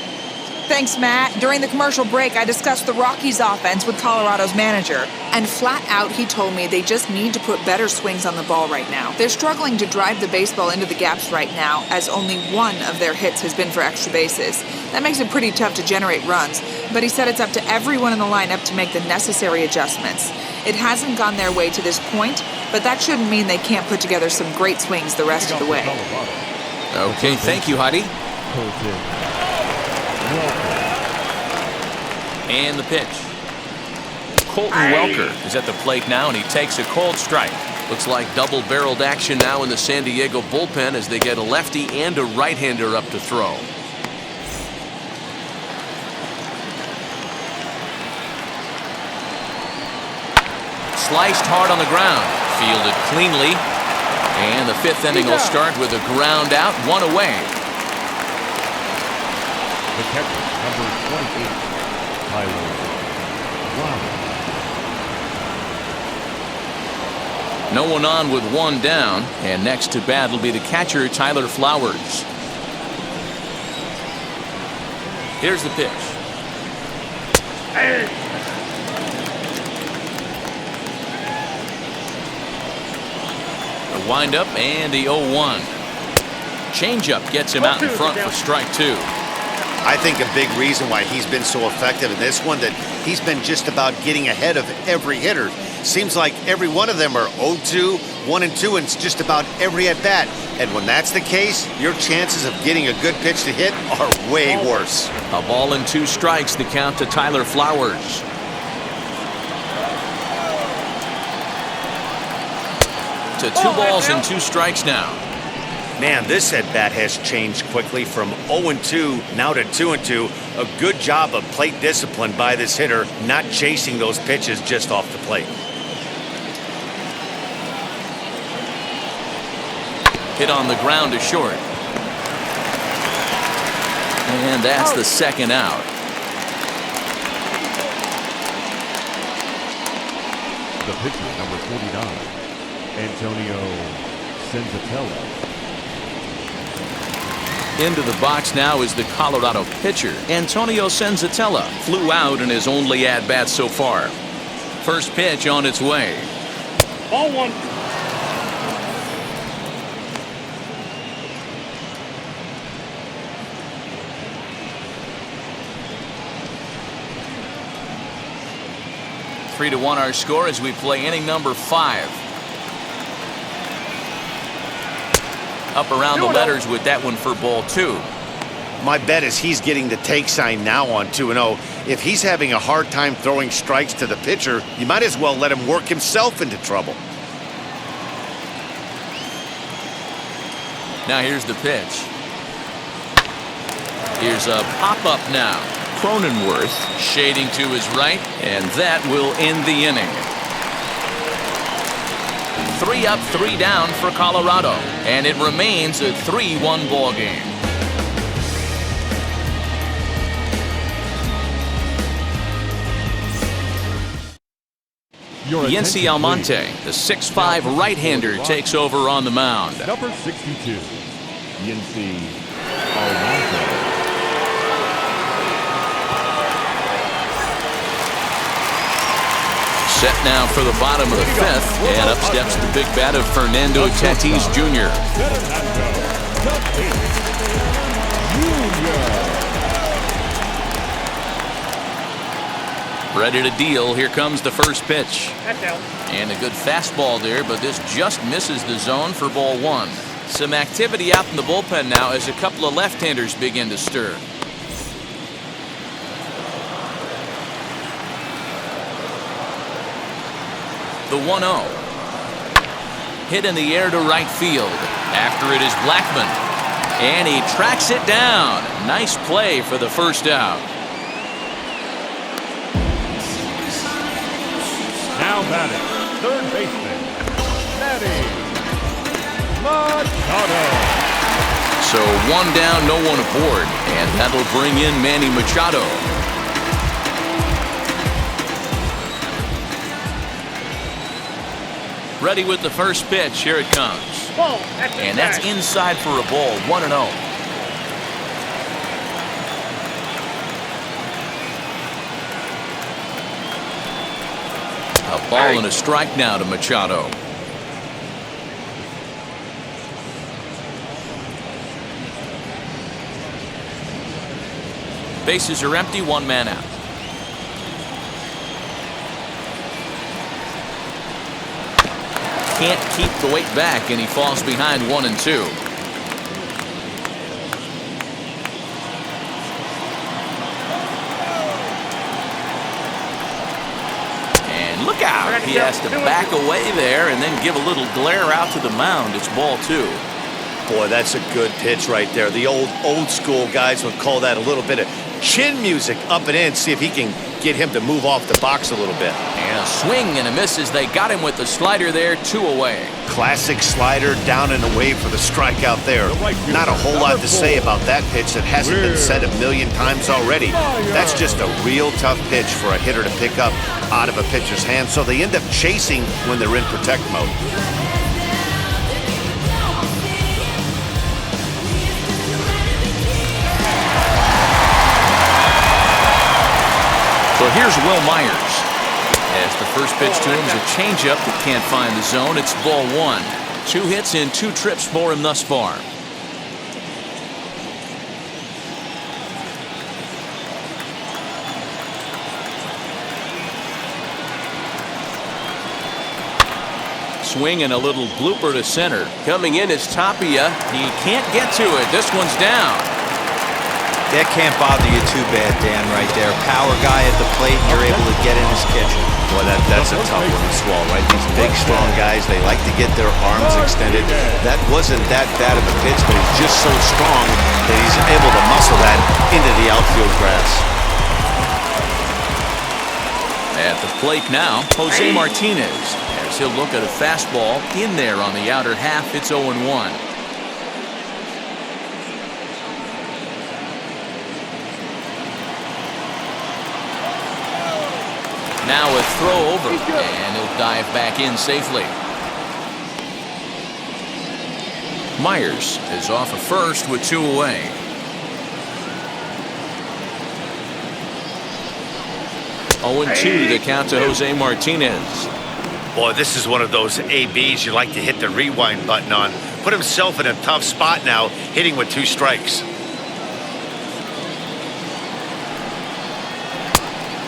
Thanks, Matt. During the commercial break, I discussed the Rockies' offense with Colorado's manager. And flat out, he told me they just need to put better swings on the ball right now. They're struggling to drive the baseball into the gaps right now, as only 1 of their hits has been for extra bases. That makes it pretty tough to generate runs, but he said it's up to everyone in the lineup to make the necessary adjustments. It hasn't gone their way to this point, but that shouldn't mean they can't put together some great swings the rest of the way. Okay, thank you, Heidi. And the pitch. Colton Welker is at the plate now, and he takes a cold strike. Looks like double-barreled action now in the San Diego bullpen as they get a lefty and a right-hander up to throw. Sliced hard on the ground. Fielded cleanly. And the 5th inning will start with a ground out, 1 away. The catcher, number 28, Tyler Flowers. No one on with 1 down, and next to bat will be the catcher, Tyler Flowers. Here's the pitch. The windup and the 0-1. Changeup gets him out in front for strike 2. I think a big reason why he's been so effective in this one, that he's been just about getting ahead of every hitter. Seems like every one of them are 0-2, 1-2, and it's just about every at-bat. And when that's the case, your chances of getting a good pitch to hit are way worse. A ball and 2 strikes, the count to Tyler Flowers. To 2 balls and 2 strikes now. Man, this at-bat has changed quickly from 0-2 now to 2-2. A good job of plate discipline by this hitter, not chasing those pitches just off the plate. Hit on the ground to short. And that's the second out. The pitcher, number 49, Antonio Senzatella. Into the box now is the Colorado pitcher, Antonio Senzatella. Flew out in his only at-bat so far. First pitch on its way. Ball one. Three to one our score as we play inning number 5. Up around the letters with that one for ball 2. My bet is he's getting the take sign now on 2-0. If he's having a hard time throwing strikes to the pitcher, you might as well let him work himself into trouble. Now here's the pitch. Here's a pop-up now. Cronenworth shading to his right, and that will end the inning. 3 up, 3 down for Colorado, and it remains a 3-1 ball game. Yency Almonte, the 6'5" right-hander, takes over on the mound. Number 62, Yency Almonte. Set now for the bottom of the 5th, and up steps the big bat of Fernando Tatís Jr. Ready to deal. Here comes the first pitch. And a good fastball there, but this just misses the zone for ball 1. Some activity out in the bullpen now as a couple of left-handers begin to stir. The 1-0. Hit in the air to right field. After it is Blackman. And he tracks it down. Nice play for the first out. Now batting, third baseman, Manny Machado. So 1 down, no one aboard. And that'll bring in Manny Machado. Ready with the first pitch. Here it comes. And that's inside for a ball. 1-0. A ball and a strike now to Machado. Bases are empty. 1 man out. Can't keep the weight back, and he falls behind 1 and 2. And look out. He has to back away there and then give a little glare out to the mound. It's ball 2. Boy, that's a good pitch right there. The old school guys would call that a little bit of chin music up and in. See if he can get him to move off the box a little bit. And a swing and a miss as they got him with the slider there. 2 away. Classic slider down and away for the strikeout there. Not a whole lot to say about that pitch that hasn't been said a million times already. That's just a real tough pitch for a hitter to pick up out of a pitcher's hand, so they end up chasing when they're in protect mode. So here's Will Myers. As the first pitch to him is a changeup that can't find the zone. It's ball 1. 2 hits and 2 trips for him thus far. Swing and a little blooper to center. Coming in is Tapia. He can't get to it. This one's down. That can't bother you too bad, Dan, right there. Power guy at the plate, and you're able to get in his kitchen. Boy, that's a tough one to swallow, right? These big, strong guys, they like to get their arms extended. That wasn't that bad of a pitch, but he's just so strong that he's able to muscle that into the outfield grass. At the plate now, Jose Martinez. As he'll look at a fastball in there on the outer half. It's 0-1. Now a throw over, and he'll dive back in safely. Myers is off of first with 2 away. Oh, 0-2 the count to Jose Martinez. Boy, this is one of those ABs you like to hit the rewind button on. Put himself in a tough spot now, hitting with 2 strikes.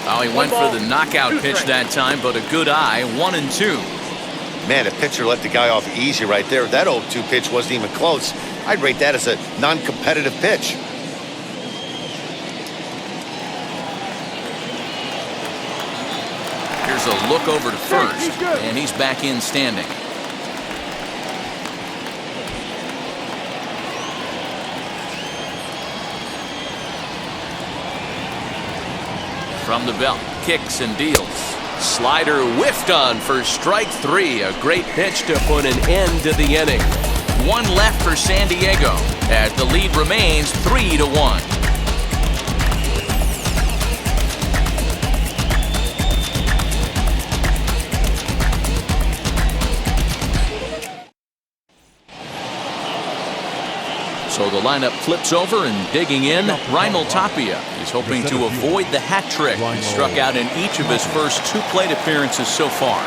Oh, he went for the knockout pitch that time, but a good eye, 1-2. Man, a pitcher let the guy off easy right there. That 0-2 pitch wasn't even close. I'd rate that as a non-competitive pitch. Here's a look over to first, and he's back in standing. From the belt, kicks and deals. Slider whiffed on for strike 3. A great pitch to put an end to the inning. 1 left for San Diego as the lead remains 3-1. So the lineup flips over, and digging in, Raimel Tapia is hoping to avoid the hat trick. He struck out in each of his first 2 plate appearances so far.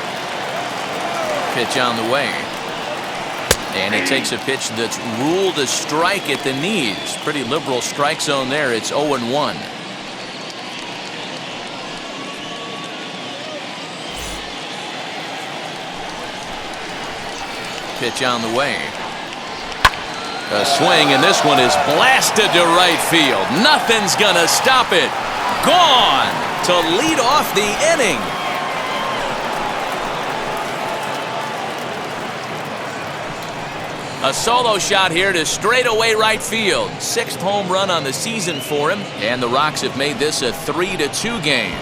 Pitch on the way. And he takes a pitch that's ruled a strike at the knees. Pretty liberal strike zone there. It's 0-1. Pitch on the way. A swing, and this one is blasted to right field. Nothing's gonna stop it. Gone to lead off the inning. A solo shot here to straightaway right field. 6th home run on the season for him, and the Rocks have made this a 3-2 game.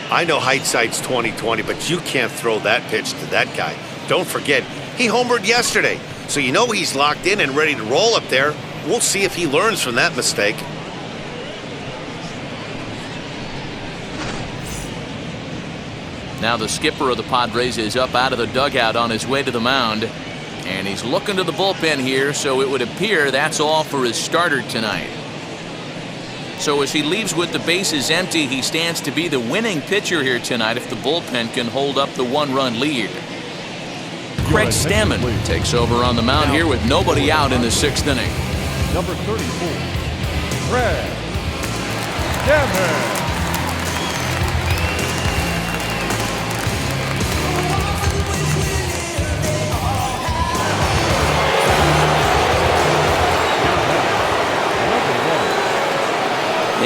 I know hindsight's 20/20, but you can't throw that pitch to that guy. Don't forget, he homered yesterday, so you know he's locked in and ready to roll up there. We'll see if he learns from that mistake. Now the skipper of the Padres is up out of the dugout on his way to the mound, and he's looking to the bullpen here, so it would appear that's all for his starter tonight. So as he leaves with the bases empty, he stands to be the winning pitcher here tonight if the bullpen can hold up the 1-run lead. Craig Stammen takes over on the mound here with nobody out in the 6th inning. Number 34, Craig Stammen.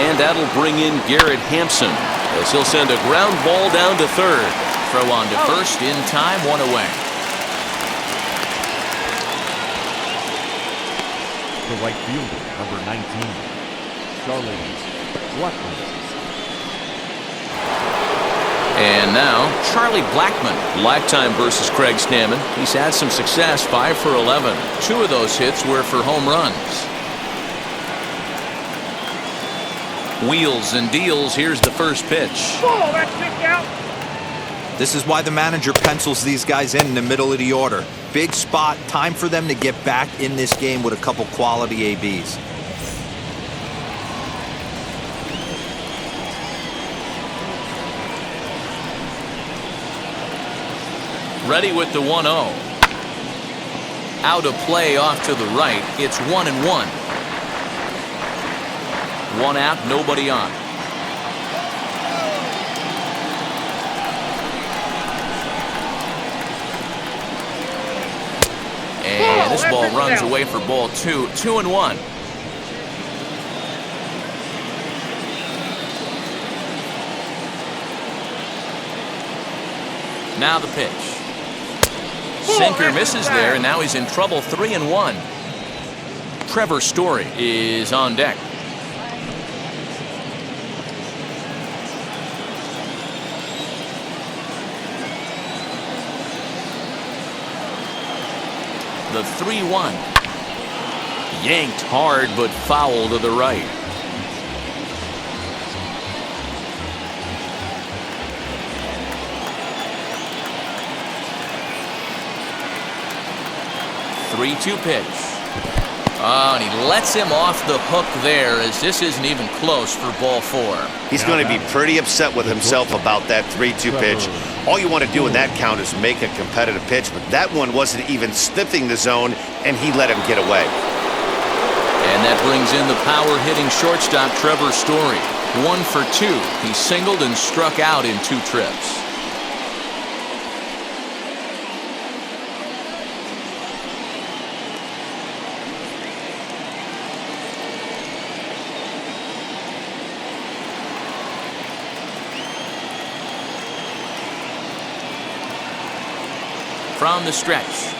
And that'll bring in Garrett Hampson as he'll send a ground ball down to third. Throw on to first in time, 1 away. The right fielder, number 19, Charlie Blackman. And now Charlie Blackman, lifetime versus Craig Stammen. He's had some success, 5 for 11. 2 of those hits were for home runs. Wheels and deals. Here's the first pitch. Oh, that's kicked out. This is why the manager pencils these guys in the middle of the order. Big spot, time for them to get back in this game with a couple quality ABs. Ready with the 1-0. Out of play off to the right. It's 1-1. 1 out, nobody on. And this ball runs away for ball 2. 2-1. Now the pitch. Sinker misses there, and now he's in trouble. 3-1. Trevor Story is on deck. The 3-1. Yanked hard, but foul to the right. 3-2 pitch. Oh, and he lets him off the hook there, as this isn't even close for ball 4. He's going to be pretty upset with himself about that 3-2 pitch. All you want to do in that count is make a competitive pitch, but that one wasn't even sniffing the zone, and he let him get away. And that brings in the power-hitting shortstop Trevor Story. 1 for 2. He singled and struck out in 2 trips. From the stretch.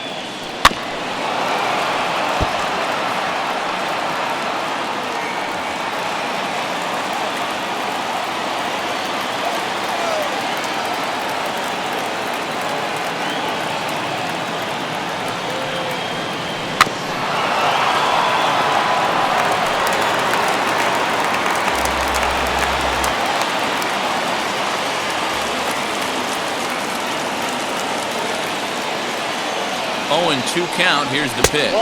And 2 count. Here's the pitch.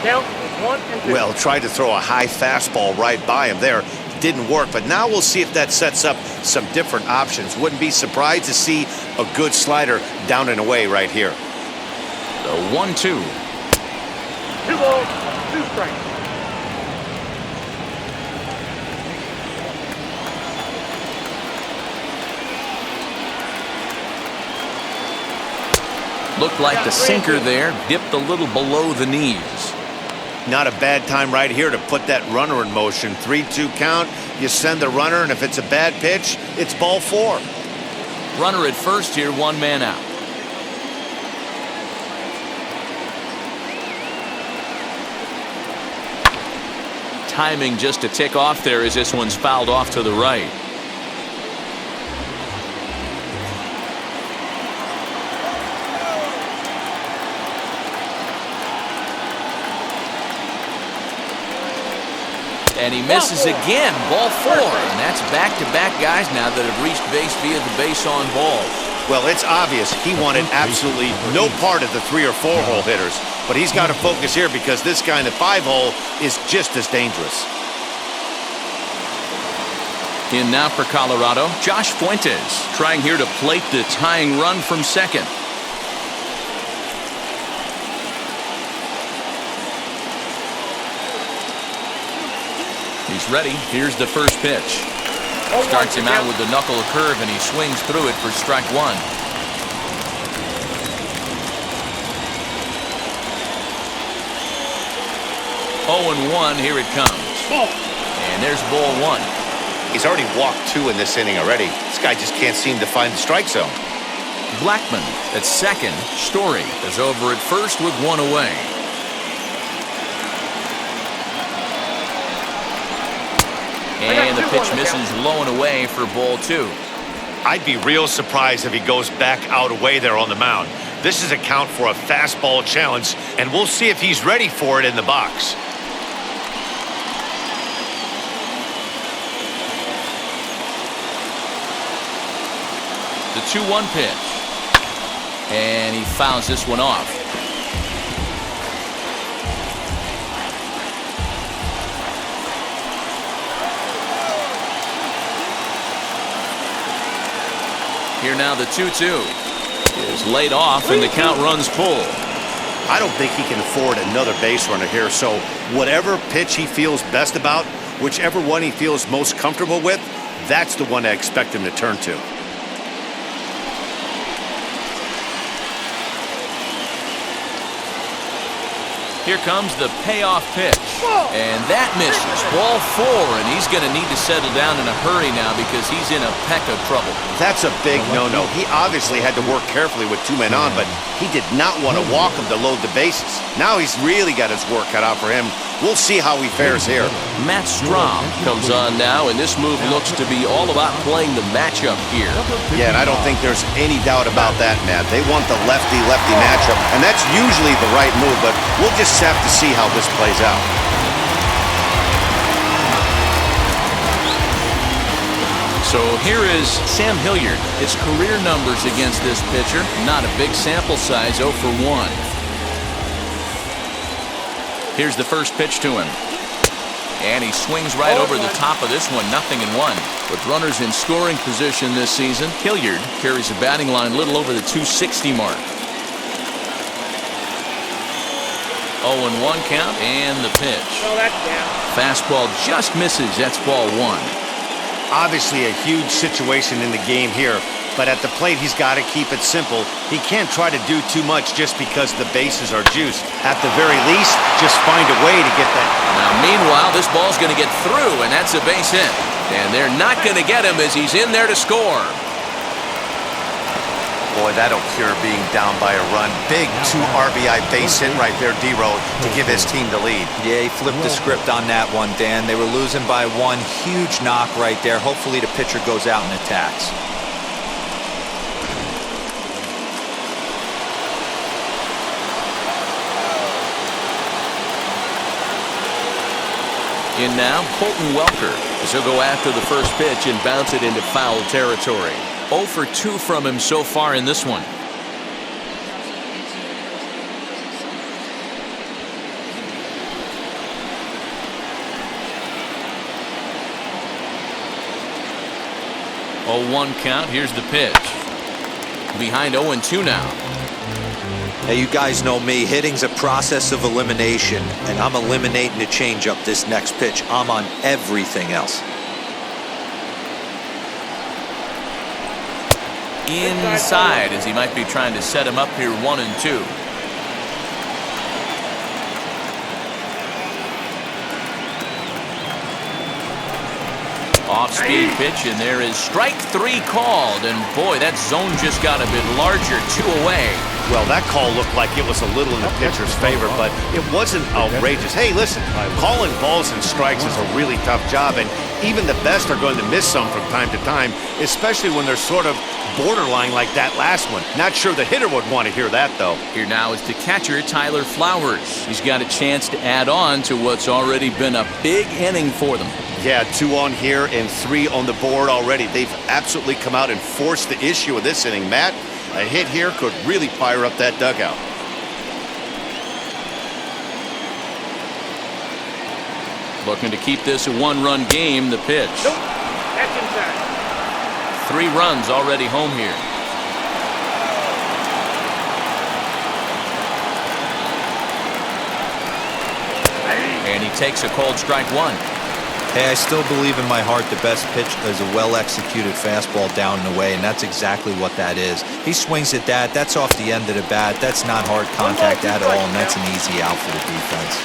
Count is 1 and 2. Well, tried to throw a high fastball right by him there. Didn't work, but now we'll see if that sets up some different options. Wouldn't be surprised to see a good slider down and away right here. The 1-2. 2 balls, 2 strikes. Looked like the sinker there dipped a little below the knees. Not a bad time right here to put that runner in motion. 3-2 count. You send the runner, and if it's a bad pitch, it's ball 4. Runner at first here, 1 man out. Timing just a tick off there as this one's fouled off to the right. And he misses again, ball 4. And that's back-to-back guys now that have reached base via the base on balls. Well, it's obvious he wanted absolutely no part of the 3 or 4 hole hitters. But he's got to focus here because this guy in the 5 hole is just as dangerous. In now for Colorado, Josh Fuentes trying here to plate the tying run from second. He's ready. Here's the first pitch. Starts him out with the knuckle curve, and he swings through it for strike 1. 0-1. Here it comes. And there's ball 1. He's already walked 2 in this inning already. This guy just can't seem to find the strike zone. Blackman at second. Story is over at first with 1 away. And the pitch misses low and away for ball 2. I'd be real surprised if he goes back out away there on the mound. This is a count for a fastball challenge, and we'll see if he's ready for it in the box. The 2-1 pitch. And he fouls this one off. Here now the 2-2 is laid off, and the count runs full. I don't think he can afford another base runner here, so whatever pitch he feels best about, whichever one he feels most comfortable with, that's the one I expect him to turn to. Here comes the payoff pitch. And that misses. Ball 4, and he's going to need to settle down in a hurry now because he's in a peck of trouble. That's a big no-no. He obviously had to work carefully with 2 men on, but he did not want to walk him to load the bases. Now he's really got his work cut out for him. We'll see how he fares here. Matt Strahm comes on now, and this move looks to be all about playing the matchup here. Yeah, and I don't think there's any doubt about that, Matt. They want the lefty-lefty matchup, and that's usually the right move, but we'll just have to see how this plays out. So here is Sam Hilliard. His career numbers against this pitcher, not a big sample size, 0 for 1. Here's the first pitch to him. And he swings right over the top of this one, 0-1. With runners in scoring position this season, Hilliard carries a batting line a little over the 260 mark. 0-1 count, and the pitch. Fastball just misses. That's ball 1. Obviously a huge situation in the game here, but at the plate he's got to keep it simple. He can't try to do too much just because the bases are juiced. At the very least, just find a way to get that. Now meanwhile, this ball's going to get through, and that's a base hit. And they're not going to get him as he's in there to score. Boy, that'll cure being down by a run. Big 2 RBI base hit right there, DeRo, to give his team the lead. Yeah, he flipped the script on that one, Dan. They were losing by 1. Huge knock right there. Hopefully the pitcher goes out and attacks. In now, Colton Welker, as he'll go after the first pitch and bounce it into foul territory. 0 for 2 from him so far in this one. Oh, 1 count. Here's the pitch. Behind 0-2 now. Hey, you guys know me. Hitting's a process of elimination, and I'm eliminating a changeup this next pitch. I'm on everything else. Inside, as he might be trying to set him up here, 1-2. Off-speed pitch, and there is strike 3 called. And boy, that zone just got a bit larger, 2 away. Well, that call looked like it was a little in the pitcher's favor, but it wasn't outrageous. Hey, listen, calling balls and strikes is a really tough job, and even the best are going to miss some from time to time, especially when they're sort of borderline like that last one. Not sure the hitter would want to hear that, though. Here now is the catcher, Tyler Flowers. He's got a chance to add on to what's already been a big inning for them. Yeah, 2 on here and 3 on the board already. They've absolutely come out and forced the issue of this inning, Matt. A hit here could really fire up that dugout. Looking to keep this a 1-run game, the pitch. Nope. That's inside. 3 runs already home here. And he takes a called strike 1. Hey, I still believe in my heart the best pitch is a well-executed fastball down and away, and that's exactly what that is. He swings at that. That's off the end of the bat. That's not hard contact at all, and that's an easy out for the defense.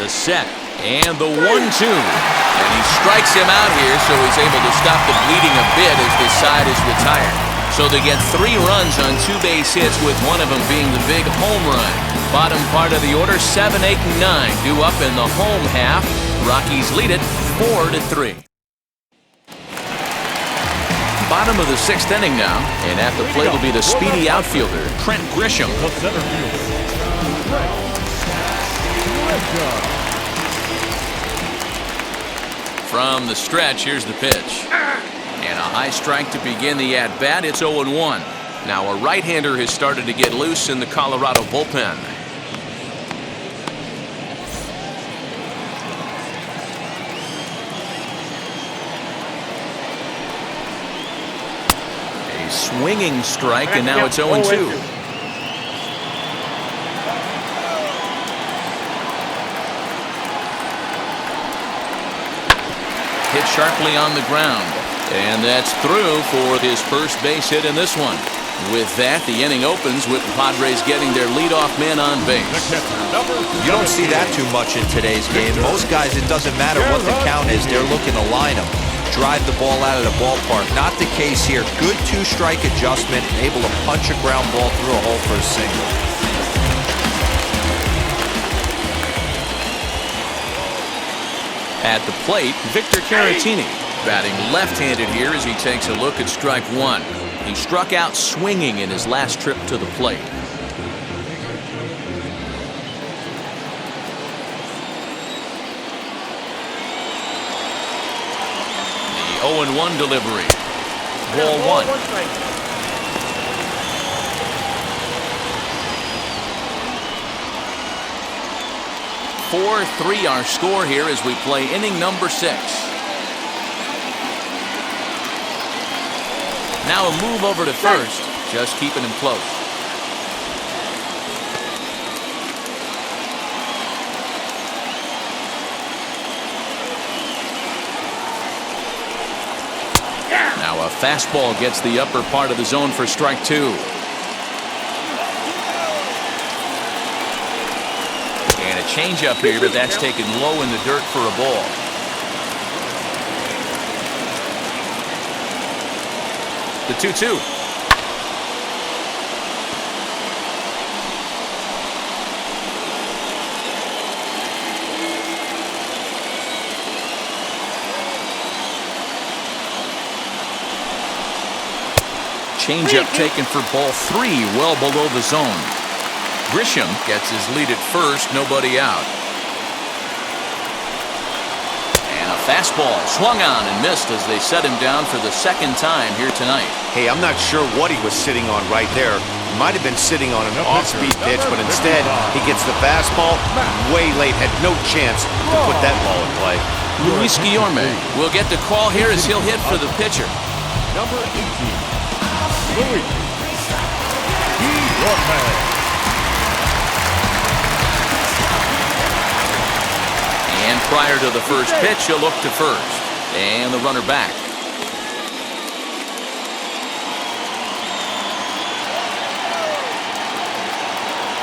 The set. And the 1-2. And he strikes him out here, so he's able to stop the bleeding a bit as the side is retired. So they get 3 runs on 2 base hits, with one of them being the big home run. Bottom part of the order, 7, 8, and 9 due up in the home half. Rockies lead it 4-3. Bottom of the 6th inning now, and at the plate will be the speedy outfielder, Trent Grisham. The center fielder, Trent Grisham. From the stretch, here's the pitch. And a high strike to begin the at-bat. It's 0-1. Now a right-hander has started to get loose in the Colorado bullpen. A swinging strike, and now it's 0-2. Hit sharply on the ground, and that's through for his first base hit in this one. With that, the inning opens with the Padres getting their leadoff man on base. You don't see that too much in today's game. Most guys, it doesn't matter what the count is, they're looking to line them, drive the ball out of the ballpark. Not the case here. Good 2-strike adjustment, able to punch a ground ball through a hole for a single. At the plate, Victor Caratini, batting left-handed here as he takes a look at strike 1. He struck out swinging in his last trip to the plate. 0-1 delivery. Ball 1. 1 strike. (4-3) our score here as we play inning number 6. Now a move over to first, just keeping him close. Now a fastball gets the upper part of the zone for strike 2. And a changeup here, but that's taken low in the dirt for a ball. The 2-2. Changeup taken for ball 3, well below the zone. Grisham gets his lead at first, nobody out. And a fastball swung on and missed as they set him down for the second time here tonight. Hey, I'm not sure what he was sitting on right there. He might have been sitting on an off-speed pitch, but instead he gets the fastball way late, had no chance to put that ball in play. Luis Guillorme will get the call here as he'll hit for the pitcher. Number 18, Luis Guillorme. And prior to the first pitch, he'll look to first. And the runner back.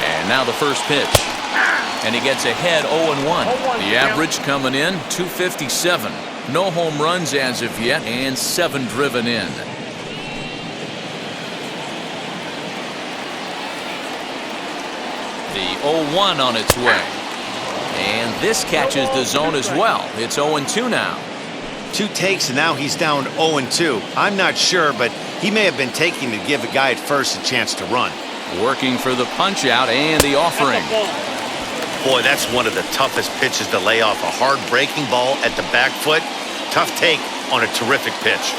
And now the first pitch. And he gets ahead 0-1. The average coming in, 257. No home runs as of yet, and 7 driven in. The 0-1 on its way. And this catches the zone as well. It's 0-2 now. 2 takes, and now he's down 0-2. I'm not sure, but he may have been taking to give the guy at first a chance to run. Working for the punch out and the offering. Boy, that's one of the toughest pitches to lay off. A hard breaking ball at the back foot. Tough take on a terrific pitch.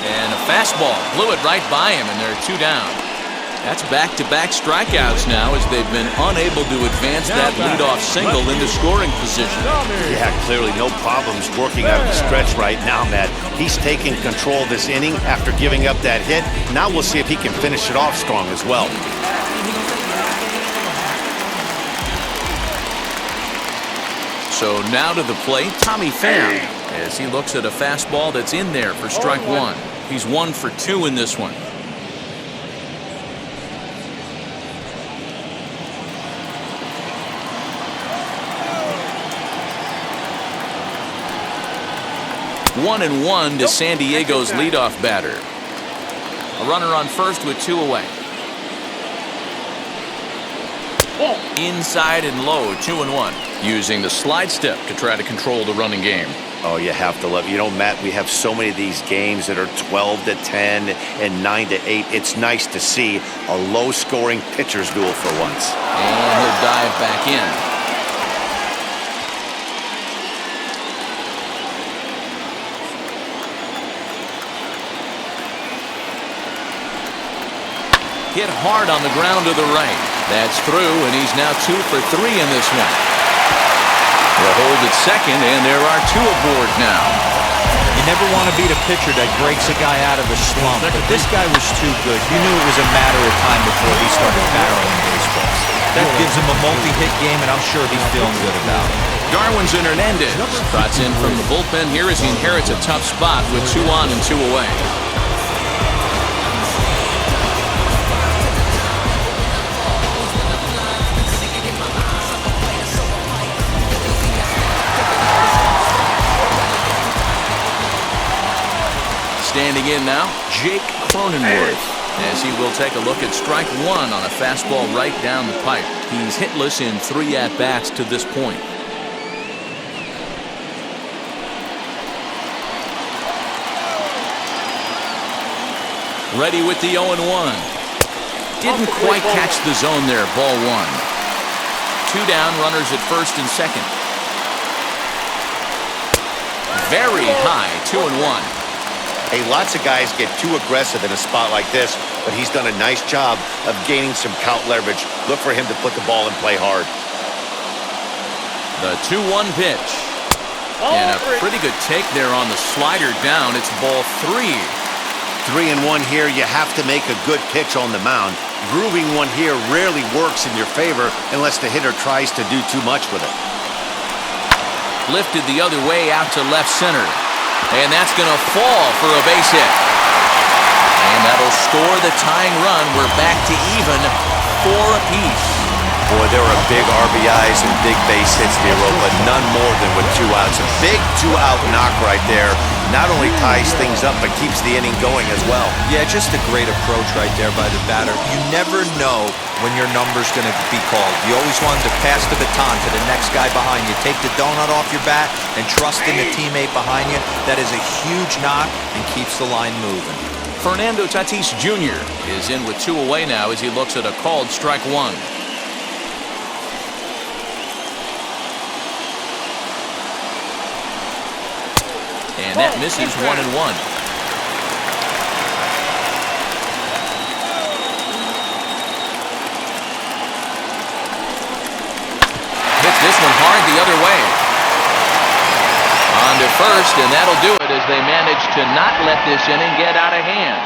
And a fastball blew it right by him, and they're 2 down. That's back-to-back strikeouts now as they've been unable to advance that leadoff single into scoring position. Yeah, clearly no problems working out of the stretch right now, Matt. He's taking control of this inning after giving up that hit. Now we'll see if he can finish it off strong as well. So now to the plate, Tommy Pham, as he looks at a fastball that's in there for strike 1. He's 1 for 2 in this one. One and 1 to San Diego's leadoff batter. A runner on first with 2 away. Inside and low, 2-1. Using the slide step to try to control the running game. Oh, you have to love it. You know, Matt, we have so many of these games that are 12-10 and 9-8. It's nice to see a low-scoring pitcher's duel for once. And he'll dive back in. Hit hard on the ground to the right. That's through, and he's now 2 for 3 in this one. They'll hold at second, and there are 2 aboard now. You never want to beat a pitcher that breaks a guy out of a slump, but this guy was too good. You knew it was a matter of time before he started barreling baseballs. That gives him a multi-hit game, and I'm sure he's feeling good about it. Darwinson Hernandez trots in from the bullpen here as he inherits a tough spot with 2 on and 2 away. Standing in now, Jake Cronenworth, as he will take a look at strike 1 on a fastball right down the pipe. He's hitless in 3 at-bats to this point. Ready with the 0-1. Didn't quite catch the zone there, ball 1. 2 down, runners at first and second. Very high, 2-1. Hey, lots of guys get too aggressive in a spot like this, but he's done a nice job of gaining some count leverage. Look for him to put the ball and play hard. The 2-1 pitch. And a pretty good take there on the slider down. It's ball 3. 3-1 here. You have to make a good pitch on the mound. Grooving one here rarely works in your favor unless the hitter tries to do too much with it. Lifted the other way out to left center. And that's going to fall for a base hit. And that'll score the tying run. We're back to even, 4 apiece. Boy, there are big RBIs and big base hits, DeRosa, but none more than with 2 outs. A big 2-out knock right there. Not only ties things up, but keeps the inning going as well. Yeah, just a great approach right there by the batter. You never know when your number's going to be called. You always want to pass the baton to the next guy behind you. Take the donut off your bat and trust in the teammate behind you. That is a huge knock and keeps the line moving. Fernando Tatís Jr. is in with 2 away now as he looks at a called strike 1. And that misses 1-1. Hits this one hard the other way. On to first, and that'll do it as they manage to not let this inning get out of hand.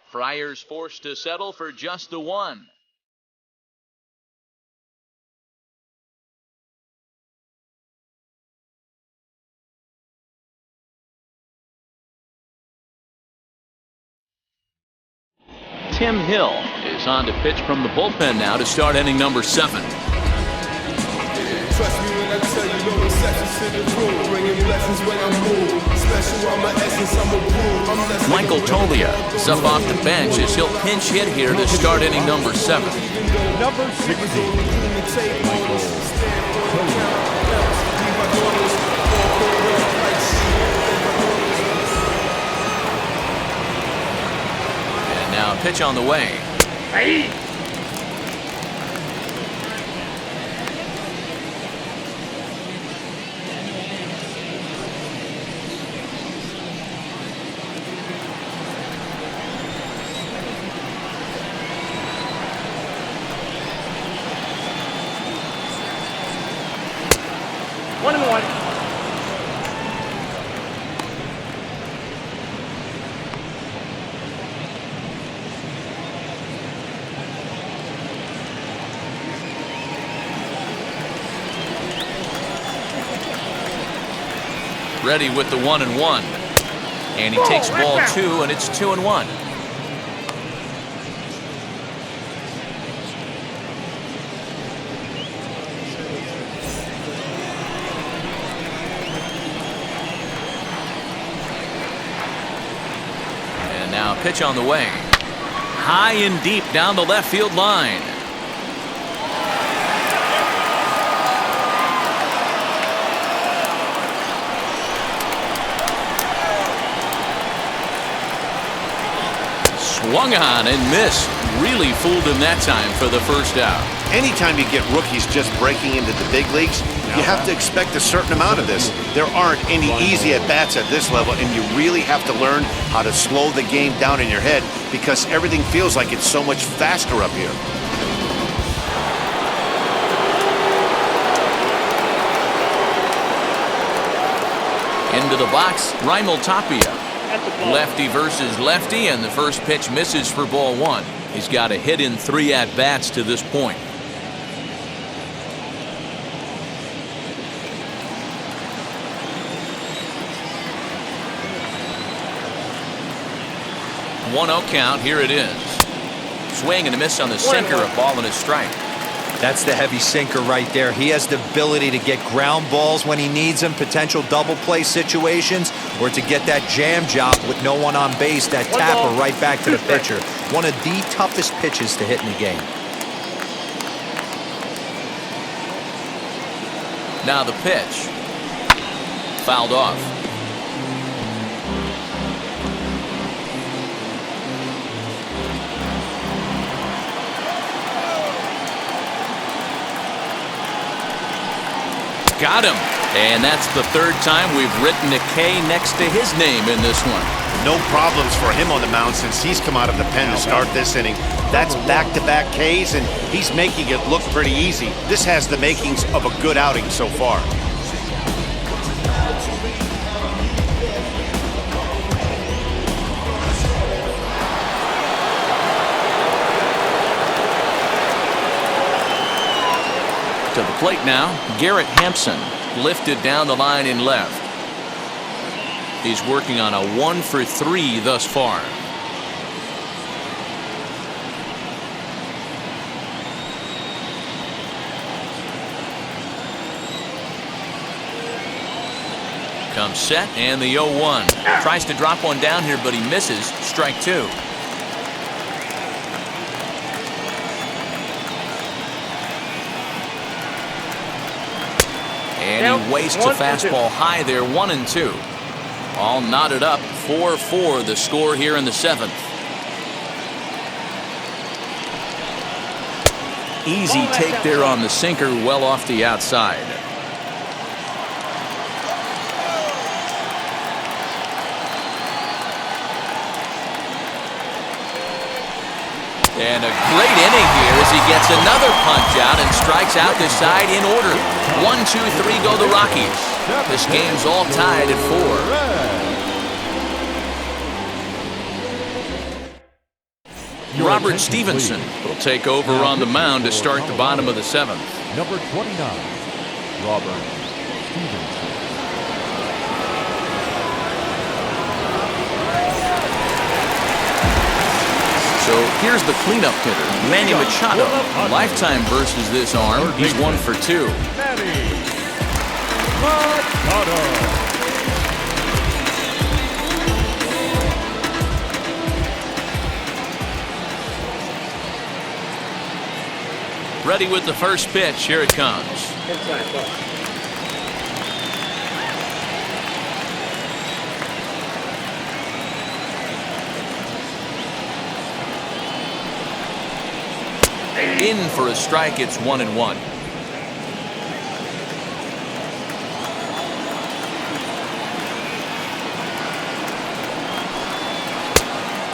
Friars forced to settle for just the 1. Tim Hill is on to pitch from the bullpen now to start inning number 7. Trust me when I tell you, no exceptions to the rule. Bringing blessings when I'm moved. Special on my essence, I'm a prove. Michael Tolia is up off the bench as he'll pinch hit here to start inning number 7. Number 16, Michael Tolia. Now pitch on the way. Hey. One and one. Ready with the 1-1. And he takes ball 2, and it's 2-1. And now pitch on the way. High and deep down the left field line. Swung on and missed. Really fooled him that time for the first out. Anytime you get rookies just breaking into the big leagues, you have to expect a certain amount of this. There aren't any easy at-bats at this level, and you really have to learn how to slow the game down in your head because everything feels like it's so much faster up here. Into the box, Raimel Tapia. Lefty versus lefty, and the first pitch misses for ball 1. He's got a hit in 3 at-bats to this point. One 1-0 count. Here it is. Swing and a miss on the sinker. A ball and a strike. That's the heavy sinker right there. He has the ability to get ground balls when he needs them, potential double play situations, or to get that jam job with no one on base, that tapper right back to the pitcher. One of the toughest pitches to hit in the game. Now the pitch. Fouled off. Got him. And that's the third time we've written a K next to his name in this one. No problems for him on the mound since he's come out of the pen to start this inning. That's back-to-back Ks, and he's making it look pretty easy. This has the makings of a good outing so far. To the plate now, Garrett Hampson, lifted down the line in left. He's working on a 1 for 3 thus far. Comes set and the 0-1. Tries to drop one down here, but he misses. Strike 2. And he wastes a fastball high there, 1-2. All knotted up, 4-4 the score here in the 7th. Easy take there on the sinker, well off the outside. And a great inning here as he gets another punch out and strikes out this side in order. 1, 2, 3 go the Rockies. This game's all tied at 4. Robert Stevenson will take over on the mound to start the bottom of the 7th. Number 29, Robert Stevenson. So here's the cleanup hitter, Manny Machado. Lifetime versus this arm. He's 1 for 2. Manny Machado. Ready with the first pitch. Here it comes. In for a strike. It's 1-1.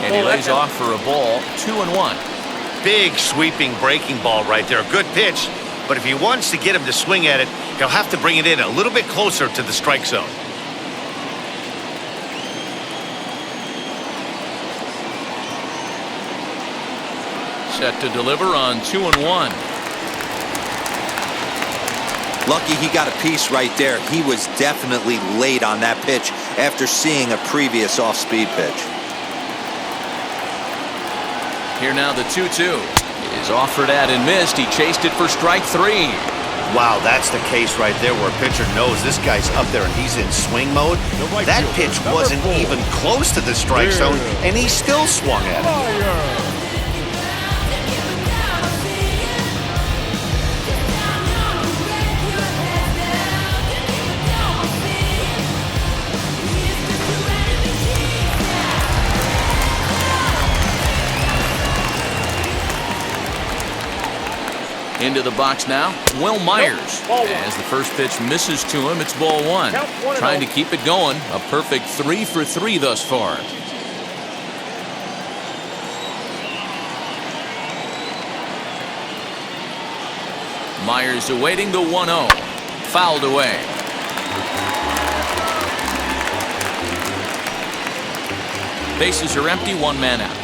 And he lays off for a ball. 2-1. Big sweeping breaking ball right there. A good pitch, but if he wants to get him to swing at it, he'll have to bring it in a little bit closer to the strike zone. Set to deliver on 2-1. Lucky he got a piece right there. He was definitely late on that pitch after seeing a previous off-speed pitch. Here now the 2-2 is offered at and missed. He chased it for strike 3. Wow, that's the case right there where a pitcher knows this guy's up there and he's in swing mode. That pitch wasn't even close to the strike zone, and he still swung at it. Into the box now, Will Myers. As the first pitch misses to him, it's ball 1. Trying to keep it going. A perfect 3 for 3 thus far. Myers awaiting the 1-0. Fouled away. Bases are empty, 1 man out.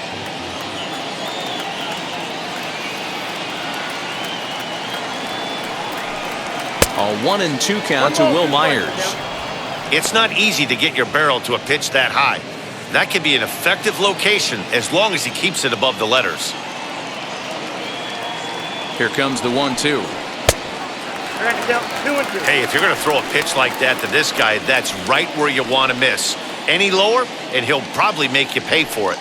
A 1-2 count to Will Myers. It's not easy to get your barrel to a pitch that high. That can be an effective location as long as he keeps it above the letters. Here comes the 1-2. Hey, if you're going to throw a pitch like that to this guy, that's right where you want to miss. Any lower, and he'll probably make you pay for it.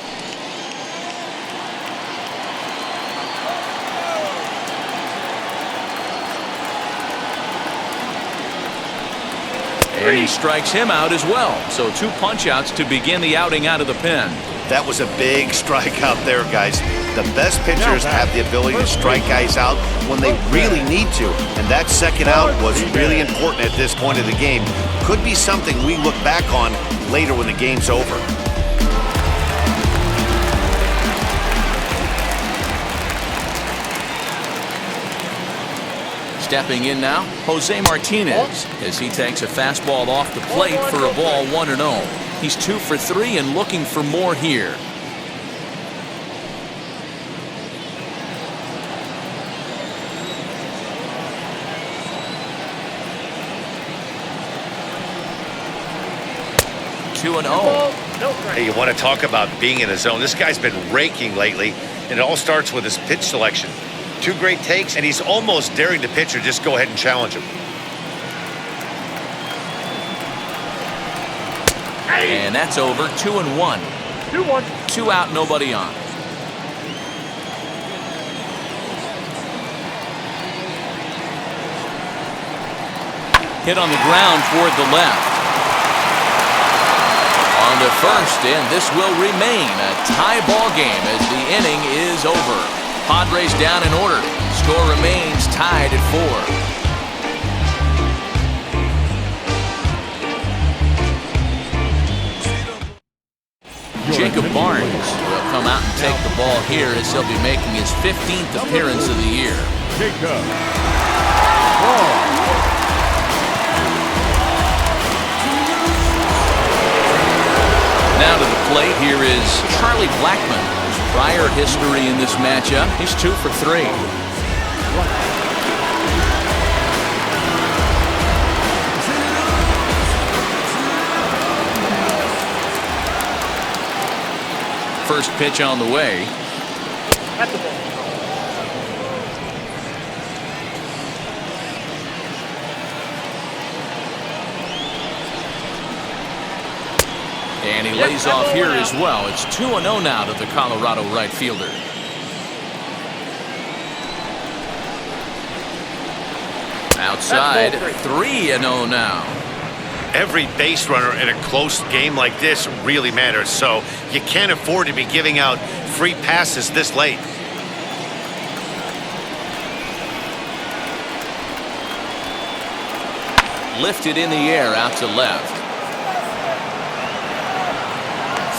And he strikes him out as well. So 2 punch-outs to begin the outing out of the pen. That was a big strikeout there, guys. The best pitchers have the ability to strike guys out when they really need to. And that second out was really important at this point of the game. Could be something we look back on later when the game's over. Stepping in now, Jose Martinez, as he takes a fastball off the plate for a ball 1-0. He's 2 for 3 and looking for more here. Hey, you want to talk about being in a zone? This guy's been raking lately, and it all starts with his pitch selection. 2 great takes, and he's almost daring the pitcher just go ahead and challenge him. And that's over. 2-1. 2-1. 2 out, nobody on. Hit on the ground toward the left. On to first, and this will remain a tie ball game as the inning is over. Padres down in order. Score remains tied at 4. Jacob Barnes will come out and take the ball here as he'll be making his 15th appearance of the year. Jacob. Now to the plate, here is Charlie Blackmon. His prior history in this matchup, he's 2 for 3. First pitch on the way. At the ball. And he lays off here as well. It's 2-0 now to the Colorado right fielder. Outside, 3-0 now. Every base runner in a close game like this really matters, so you can't afford to be giving out free passes this late. Lifted in the air out to left.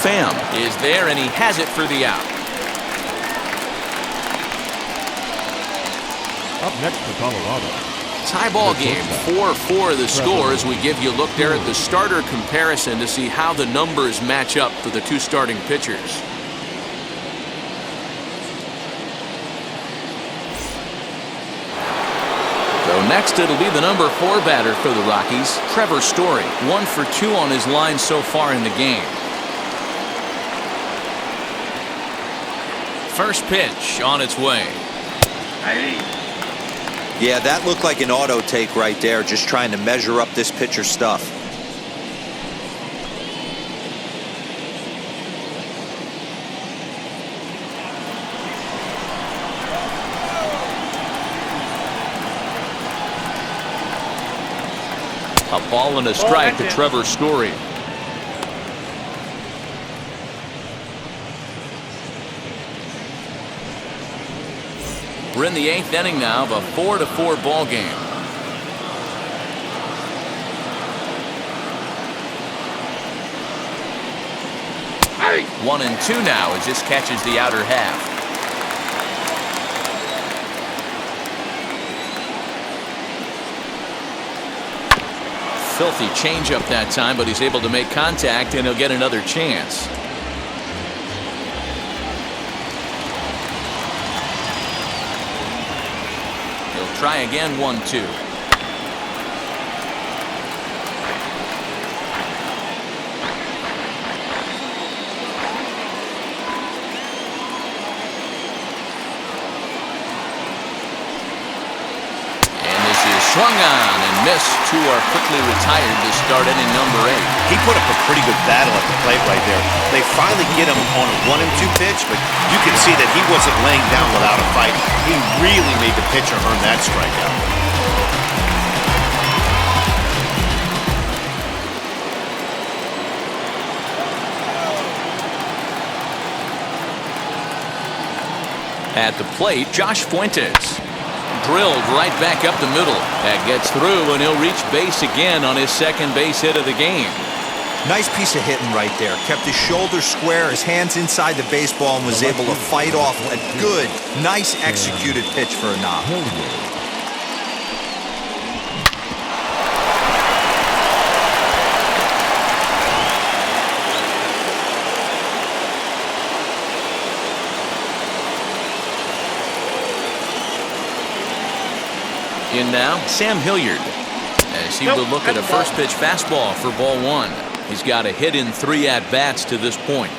Pham is there, and he has it for the out. Up next for Colorado. Tie ball game, 4-4 the score as we give you a look there at the starter comparison to see how the numbers match up for the 2 starting pitchers. So next it'll be the number 4 batter for the Rockies, Trevor Story. 1 for 2 on his line so far in the game. First pitch on its way. Yeah, that looked like an auto take right there, just trying to measure up this pitcher's stuff. A ball and a strike to Trevor Story. We're in the 8th inning now of a 4-4 ball game. Hey. 1-2 now. It just catches the outer half. Filthy changeup that time, but he's able to make contact, and he'll get another chance. Try again, 1-2. And this is swung on and missed. 2 are quickly retired to start inning number 8. He put up a pretty good battle at the plate right there. They finally get him on a 1-2 pitch, but you can see that he wasn't laying down without a fight. He really made the pitcher earn that strikeout. At the plate, Josh Fuentes. Drilled right back up the middle. That gets through, and he'll reach base again on his second base hit of the game. Nice piece of hitting right there. Kept his shoulders square, his hands inside the baseball, and was able to fight off a good, nice executed pitch for a knock. In now, Sam Hilliard, as he will look at a first pitch fastball for ball one. He's got a hit in 3 at-bats to this point.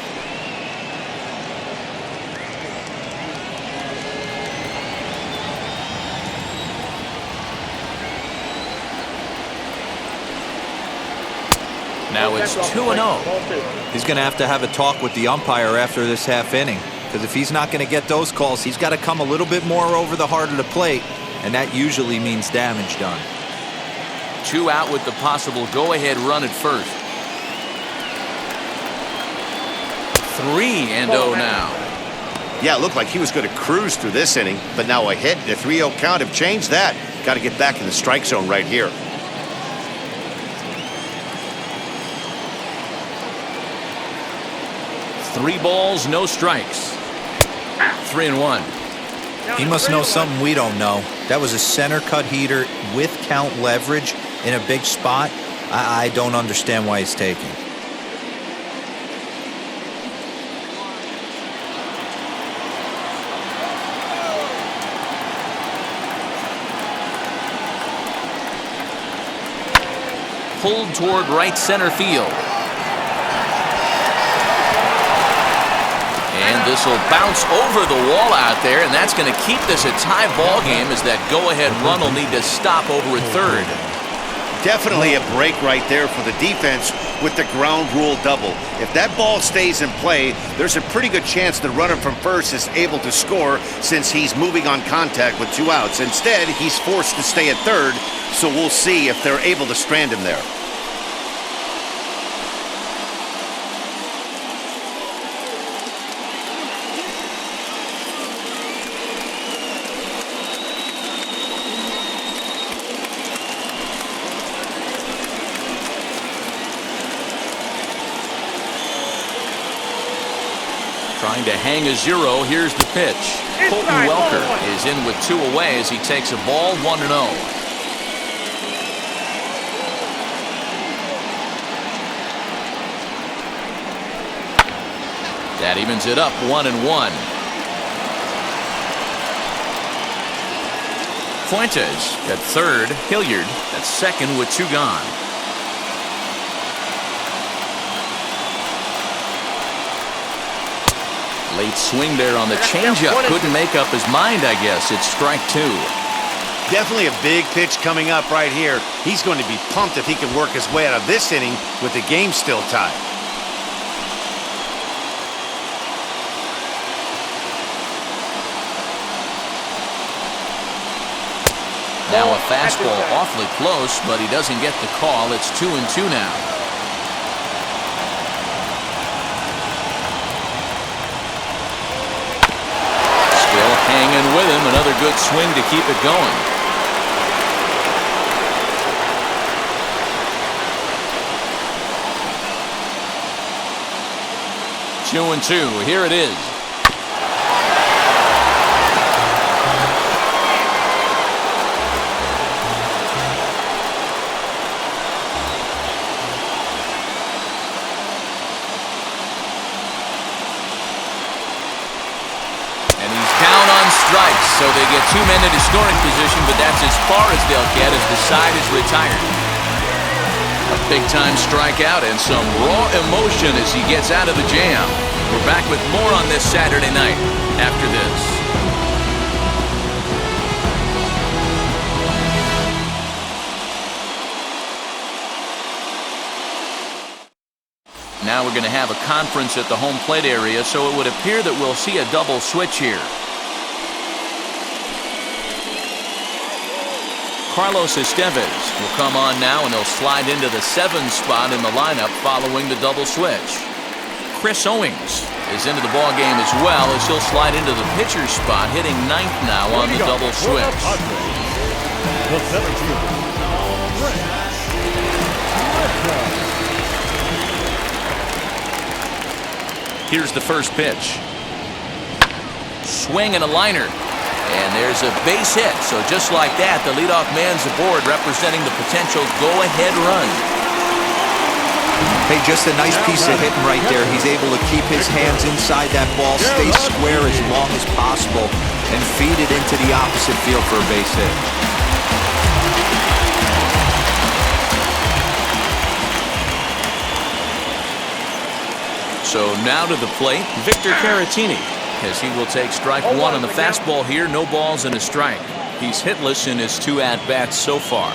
Now it's 2-0. He's going to have a talk with the umpire after this half inning, because if he's not going to get those calls, he's got to come a little bit more over the heart of the plate, and that usually means damage done. 2 out with the possible go-ahead run at first. 3-0 now. Yeah, it looked like he was going to cruise through this inning, but now a hit and a 3-0 count have changed that. Got to get back in the strike zone right here. Three balls, no strikes. 3-1. He must know something we don't know. That was a center cut heater with count leverage in a big spot. I don't understand why he's taking. Pulled toward right center field. And this will bounce over the wall out there, and that's going to keep this a tie ball game as that go-ahead run will need to stop over at third. Definitely a break right there for the defense with the ground rule double. If that ball stays in play, there's a pretty good chance the runner from first is able to score since he's moving on contact with 2 outs. Instead, he's forced to stay at third, so we'll see if they're able to strand him there. Trying to hang a 0. Here's the pitch. Colton Welker is in with 2 away as he takes a ball 1-0. That evens it up 1-1. Fuentes at third. Hilliard at second with 2 gone. Late swing there on the changeup. Couldn't make up his mind, I guess. It's strike 2. Definitely a big pitch coming up right here. He's going to be pumped if he can work his way out of this inning with the game still tied. Now a fastball awfully close, but he doesn't get the call. It's 2-2 now. Hanging with him, another good swing to keep it going. Two and two. Here it is. Strikes, so they get 2 men into scoring position, but that's as far as they'll get as the side is retired. A big-time strikeout and some raw emotion as he gets out of the jam. We're back with more on this Saturday night after this. Now we're going to have a conference at the home plate area, so it would appear that we'll see a double switch here. Carlos Estevez will come on now, and he'll slide into the 7 spot in the lineup following the double switch. Chris Owings is into the ball game as well, as he'll slide into the pitcher's spot, hitting ninth now on the double switch. The 17th. Here's the first pitch. Swing and a liner. And there's a base hit. So just like that, the leadoff man's aboard, representing the potential go-ahead run. Hey, just a nice piece of hitting right there. He's able to keep his hands inside that ball, stay square as long as possible, and feed it into the opposite field for a base hit. So now to the plate, Victor Caratini, as he will take strike one on the fastball here. No balls and a strike. He's hitless in his 2 at-bats so far.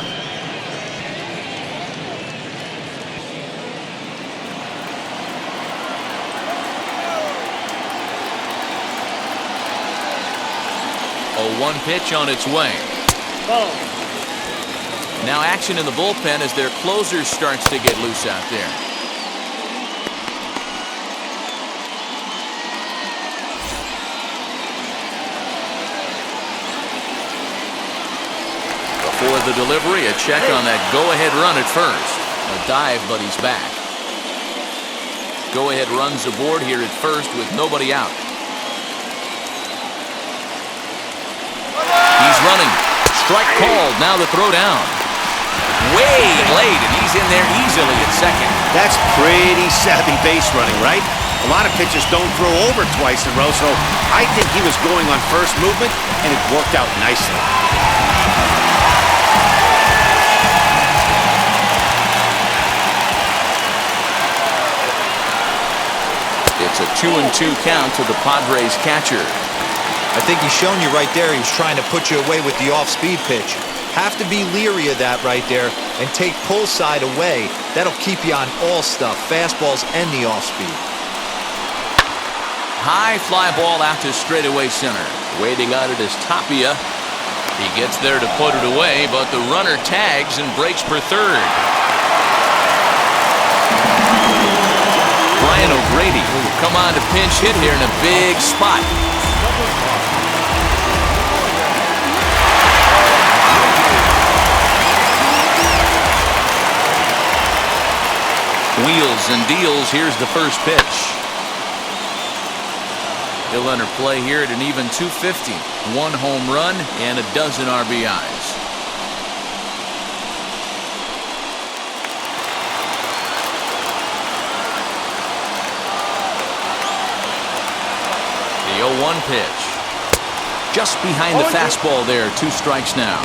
A 1 pitch on its way. Now action in the bullpen as their closer starts to get loose out there. For the delivery, a check on that go-ahead run at first. A dive, but he's back. Go-ahead runs aboard here at first with nobody out. He's running. Strike called. Now the throw down. Way late, and he's in there easily at second. That's pretty savvy base running, right? A lot of pitchers don't throw over twice in a row, so I think he was going on first movement, and it worked out nicely. It's a 2-2 count to the Padres catcher. I think he's shown you right there. He was trying to put you away with the off-speed pitch. Have to be leery of that right there and take pull side away. That'll keep you on all stuff, fastballs and the off-speed. High fly ball out to straightaway center. Waiting on it is Tapia. He gets there to put it away, but the runner tags and breaks for third. Brian O'Grady will come on to pinch hit here in a big spot. Wheels and deals. Here's the first pitch. He'll enter play here at an even 250. 1 home run and a dozen RBIs. The 0-1 pitch. Just behind the fastball there. 2 strikes now.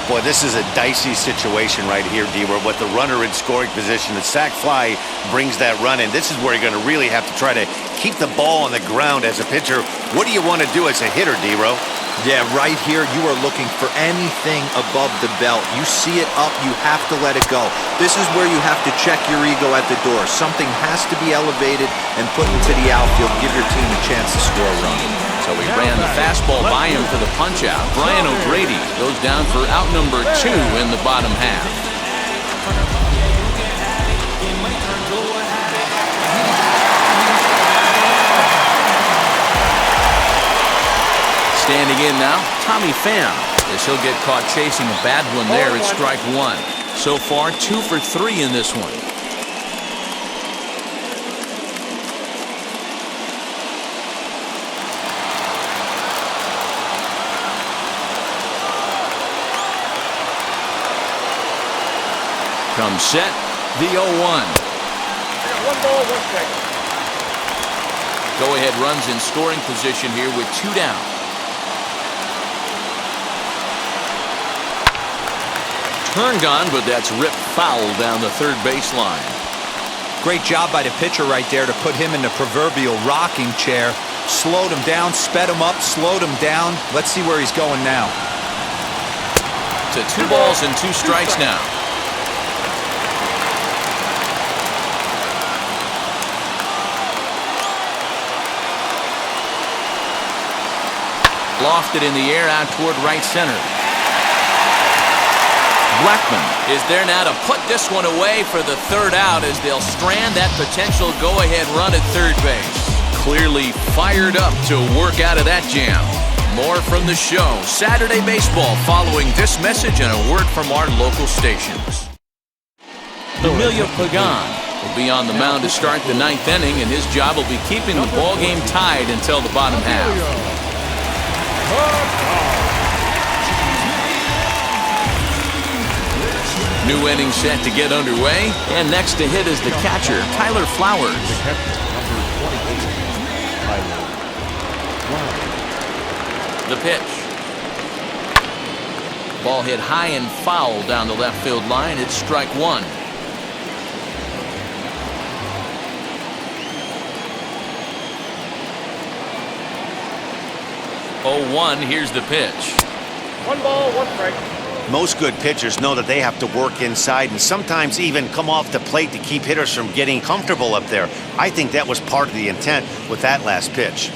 Boy, this is a dicey situation right here, D-Row. With the runner in scoring position, the sac fly brings that run in. This is where you're going to really have to try to keep the ball on the ground as a pitcher. What do you want to do as a hitter, D-Row? Yeah, right here, you are looking for anything above the belt. You see it up, you have to let it go. This is where you have to check your ego at the door. Something has to be elevated and put into the outfield. Give your team a chance to score a run. So he ran the fastball by him for the punch-out. Brian O'Grady goes down for out number 2 in the bottom half. Standing in now, Tommy Pham, as he'll get caught chasing a bad one there at strike 1. So far, 2 for 3 in this one. Comes set, the 0-1. 1 ball, 1 strike. Go-ahead runs in scoring position here with 2 down. Turn gone, but that's ripped foul down the third baseline. Great job by the pitcher right there to put him in the proverbial rocking chair. Slowed him down, sped him up, slowed him down. Let's see where he's going now. To 2 balls and 2 strikes now. Lofted in the air out toward right center. Blackman is there now to put this one away for the 3rd out as they'll strand that potential go-ahead run at third base. Clearly fired up to work out of that jam. More from the show. Saturday Baseball following this message and a word from our local stations. Emilio Pagan will be on the mound to start the 9th inning, and his job will be keeping the ball game tied until the bottom half. New inning set to get underway, and next to hit is the catcher, Tyler Flowers. The pitch. Ball hit high and foul down the left field line. It's strike one. 0-1, here's the pitch. 1 ball, 1 strike. Most good pitchers know that they have to work inside and sometimes even come off the plate to keep hitters from getting comfortable up there. I think that was part of the intent with that last pitch.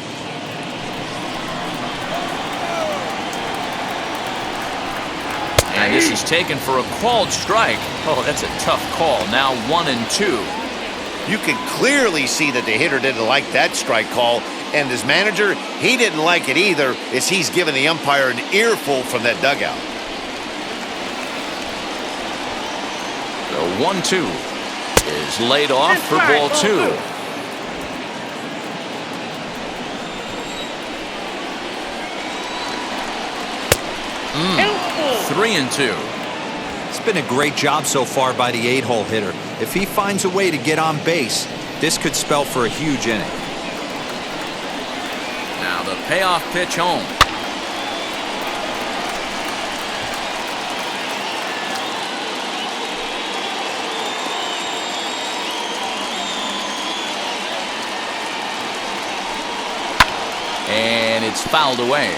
And this is taken for a called strike. Oh, that's a tough call. Now 1-2. You can clearly see that the hitter didn't like that strike call, and his manager, he didn't like it either, as he's giving the umpire an earful from that dugout. The 1-2 is laid off for ball 2. Three and 2. It's been a great job so far by the 8-hole hitter. If he finds a way to get on base, this could spell for a huge inning. Now the payoff pitch home. And it's fouled away.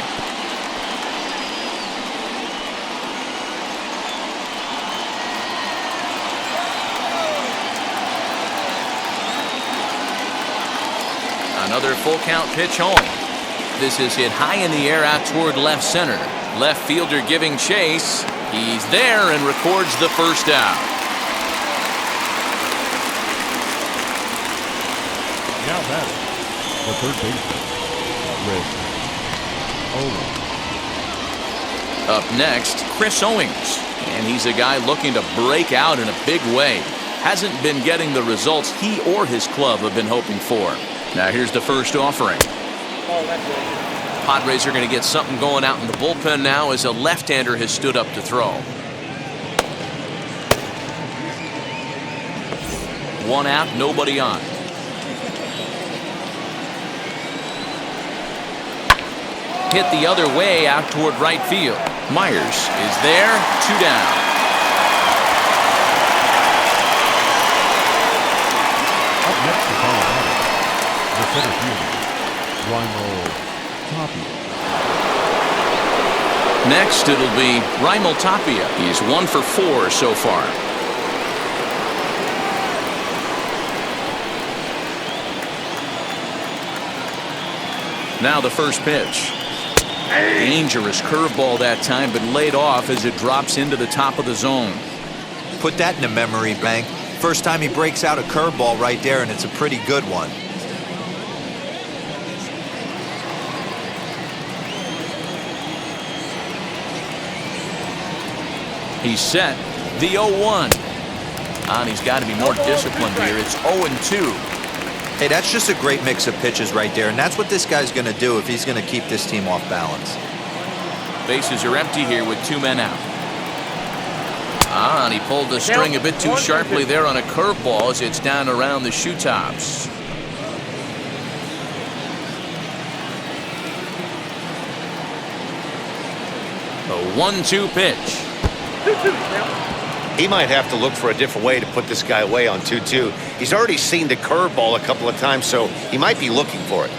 Another full count pitch home. This is hit high in the air out toward left center. Left fielder giving chase. He's there and records the first out. Now batting, the third baseman, Owens. Up next, Chris Owens. And he's a guy looking to break out in a big way. Hasn't been getting the results he or his club have been hoping for. Now here's the first offering. Padres are going to get something going out in the bullpen now as a left-hander has stood up to throw. One out, nobody on. Hit the other way out toward right field. Myers is there, 2 down. Up next to Colorado, the center fielder, Tapia. Next, it'll be Raimel Tapia. He's 1 for 4 so far. Now the first pitch. Dangerous curveball that time, but laid off as it drops into the top of the zone. Put that in a memory bank. First time he breaks out a curveball right there, and it's a pretty good one. He's set. The 0-1. And he's got to be more disciplined here. It's 0-2. Hey, that's just a great mix of pitches right there, and that's what this guy's going to do if he's going to keep this team off balance. Bases are empty here with 2 men out. And he pulled the string a bit too sharply there on a curveball as it's down around the shoe tops. A 1-2 pitch. He might have to look for a different way to put this guy away on 2-2. He's already seen the curveball a couple of times, so he might be looking for it.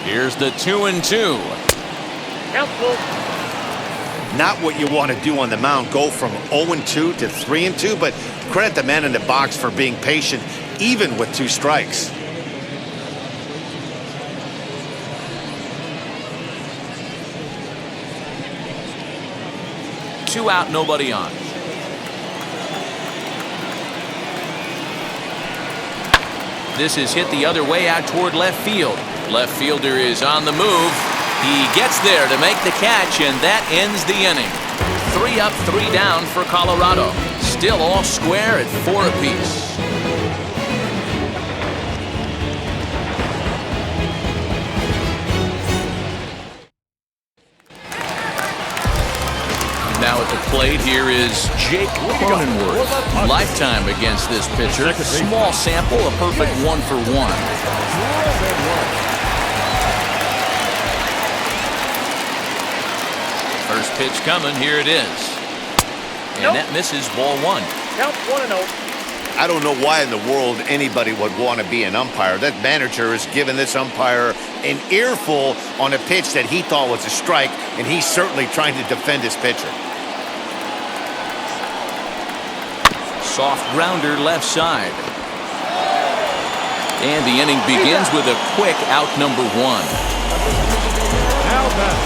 Here's the 2-2. Not what you want to do on the mound, go from 0-2 to 3-2, but credit the man in the box for being patient, even with 2 strikes. Two out, nobody on. This is hit the other way out toward left field. Left fielder is on the move. He gets there to make the catch, and that ends the inning. 3 up, 3 down for Colorado. Still all square at 4 apiece. Now at the plate, here is Jake Cronenworth. Lifetime against this pitcher. Small sample, a perfect 1 for 1. First pitch coming, here it is. And that misses, ball 1. Count 1-0. I don't know why in the world anybody would want to be an umpire. That manager has given this umpire an earful on a pitch that he thought was a strike, and he's certainly trying to defend his pitcher. Soft grounder left side. And the inning begins with a quick out number 1. Now back.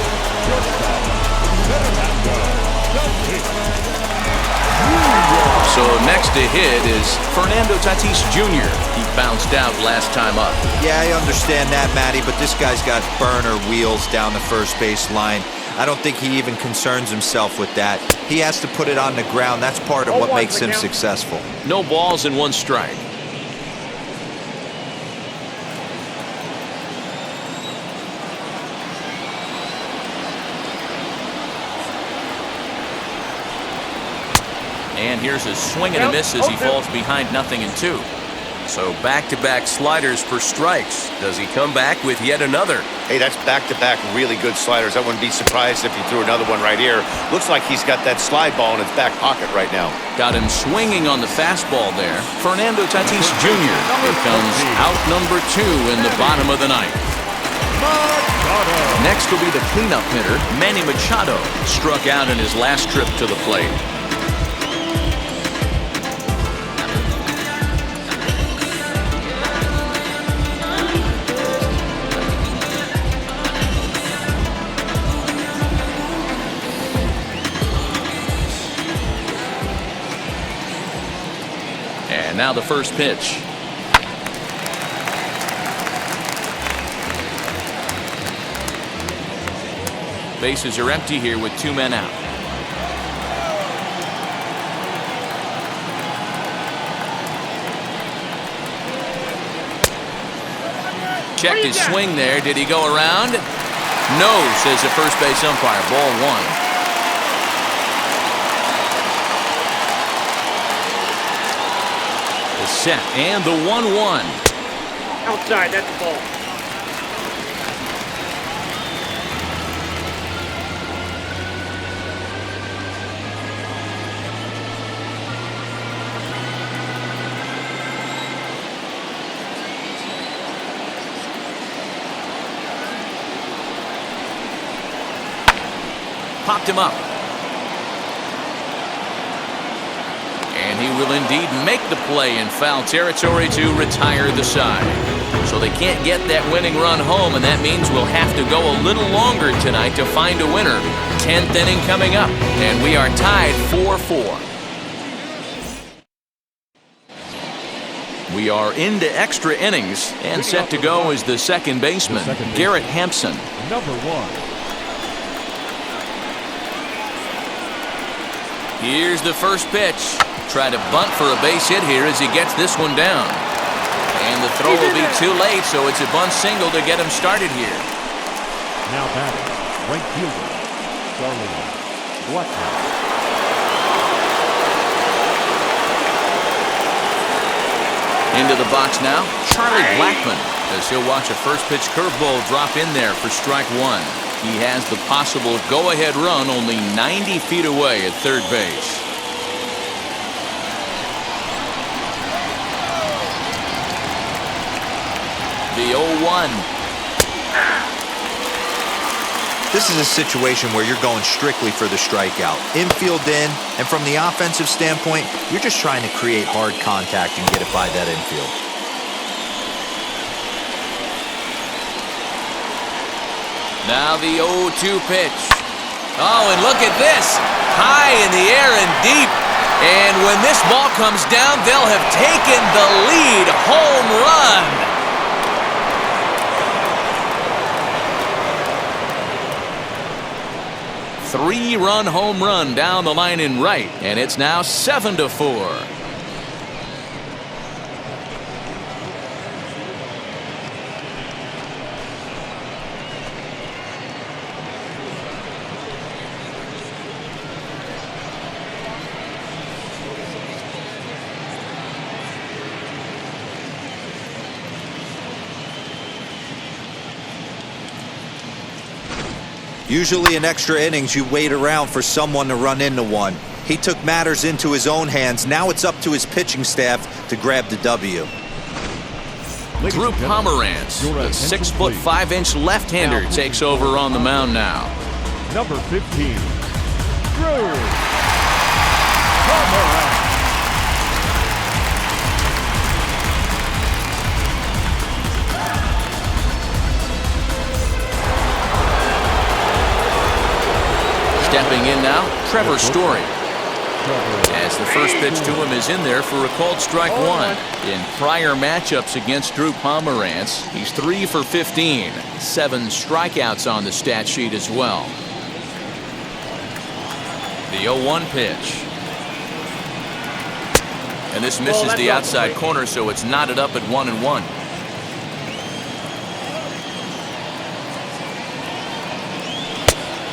Shortstop. So next to hit is Fernando Tatís Jr. He bounced out last time up. Yeah, I understand that, Matty, but this guy's got burner wheels down the first base line. I don't think he even concerns himself with that. He has to put it on the ground. That's part of what makes him successful. No balls and 1 strike. And here's a swing and a miss as he falls behind 0-2. So back-to-back sliders for strikes. Does he come back with yet another? Hey, that's back-to-back really good sliders. I wouldn't be surprised if he threw another one right here. Looks like he's got that slide ball in his back pocket right now. Got him swinging on the fastball there. Fernando Tatís Jr. becomes out number 2 in the bottom of the 9th. Next will be the cleanup hitter, Manny Machado. Struck out in his last trip to the plate. And now the first pitch. Bases are empty here with 2 men out. Checked his swing there. Did he go around? No, says the first base umpire. Ball 1. Set and the 1-1. Outside, that's the ball. Popped him up. And he will indeed make the play in foul territory to retire the side. So they can't get that winning run home, and that means we'll have to go a little longer tonight to find a winner. 10th inning coming up, and we are tied 4-4. We are into extra innings, and set to go is the second baseman, Garrett Hampson. Number 1. Here's the first pitch. Try to bunt for a base hit here as he gets this one down. And the throw will be too late, so it's a bunt single to get him started here. Now batting, right fielder, Charlie Blackman. Into the box now, Charlie Blackman, as he'll watch a first pitch curveball drop in there for strike 1. He has the possible go-ahead run only 90 feet away at third base. The 0-1. This is a situation where you're going strictly for the strikeout. Infield in, and from the offensive standpoint, you're just trying to create hard contact and get it by that infield. Now the 0-2 pitch. Oh, and look at this. High in the air and deep. And when this ball comes down, they'll have taken the lead. Home run. Three-run home run down the line in right, and it's now 7-4. Usually in extra innings, you wait around for someone to run into one. He took matters into his own hands. Now it's up to his pitching staff to grab the W. Drew Pomeranz, the 6'5" left-hander, takes over on the mound now. Number 15, Drew Pomeranz. Stepping in now, Trevor Story. As the first pitch to him is in there for a called strike one. In prior matchups against Drew Pomeranz, he's 3 for 15. 7 strikeouts on the stat sheet as well. The 0-1 pitch. And this misses the outside corner, so it's knotted up at 1-1.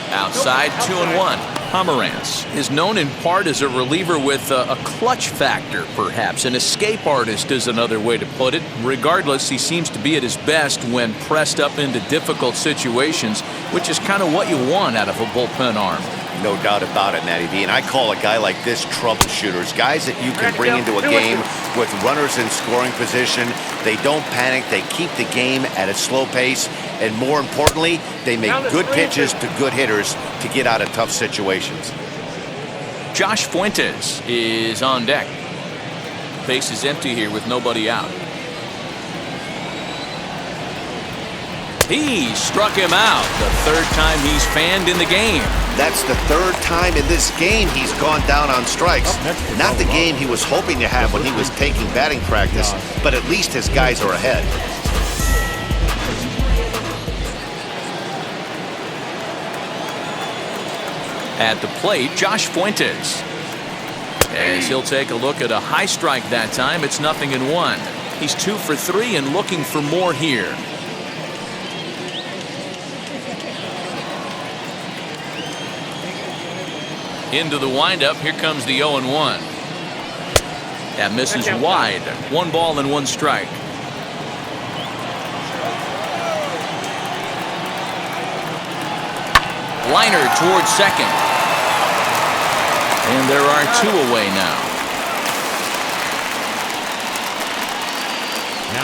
Outside, 2-1. Pomeranz is known in part as a reliever with a clutch factor, perhaps. An escape artist is another way to put it. Regardless, he seems to be at his best when pressed up into difficult situations, which is kind of what you want out of a bullpen arm. No doubt about it, Matty V. And I call a guy like this troubleshooters. Guys that you can bring into a game with runners in scoring position. They don't panic. They keep the game at a slow pace. And more importantly, they make good pitches to good hitters to get out of tough situations. Josh Fuentes is on deck. Base is empty here with nobody out. He struck him out. The third time he's fanned in the game. That's the third time in this game he's gone down on strikes. Not the game he was hoping to have when he was taking batting practice, but at least his guys are ahead. At the plate, Josh Fuentes. As he'll take a look at a high strike that time, it's 0-1. He's 2 for 3 and looking for more here. Into the windup, here comes the 0-1. That misses wide. 1 ball and 1 strike. Liner towards second. And there are 2 away now.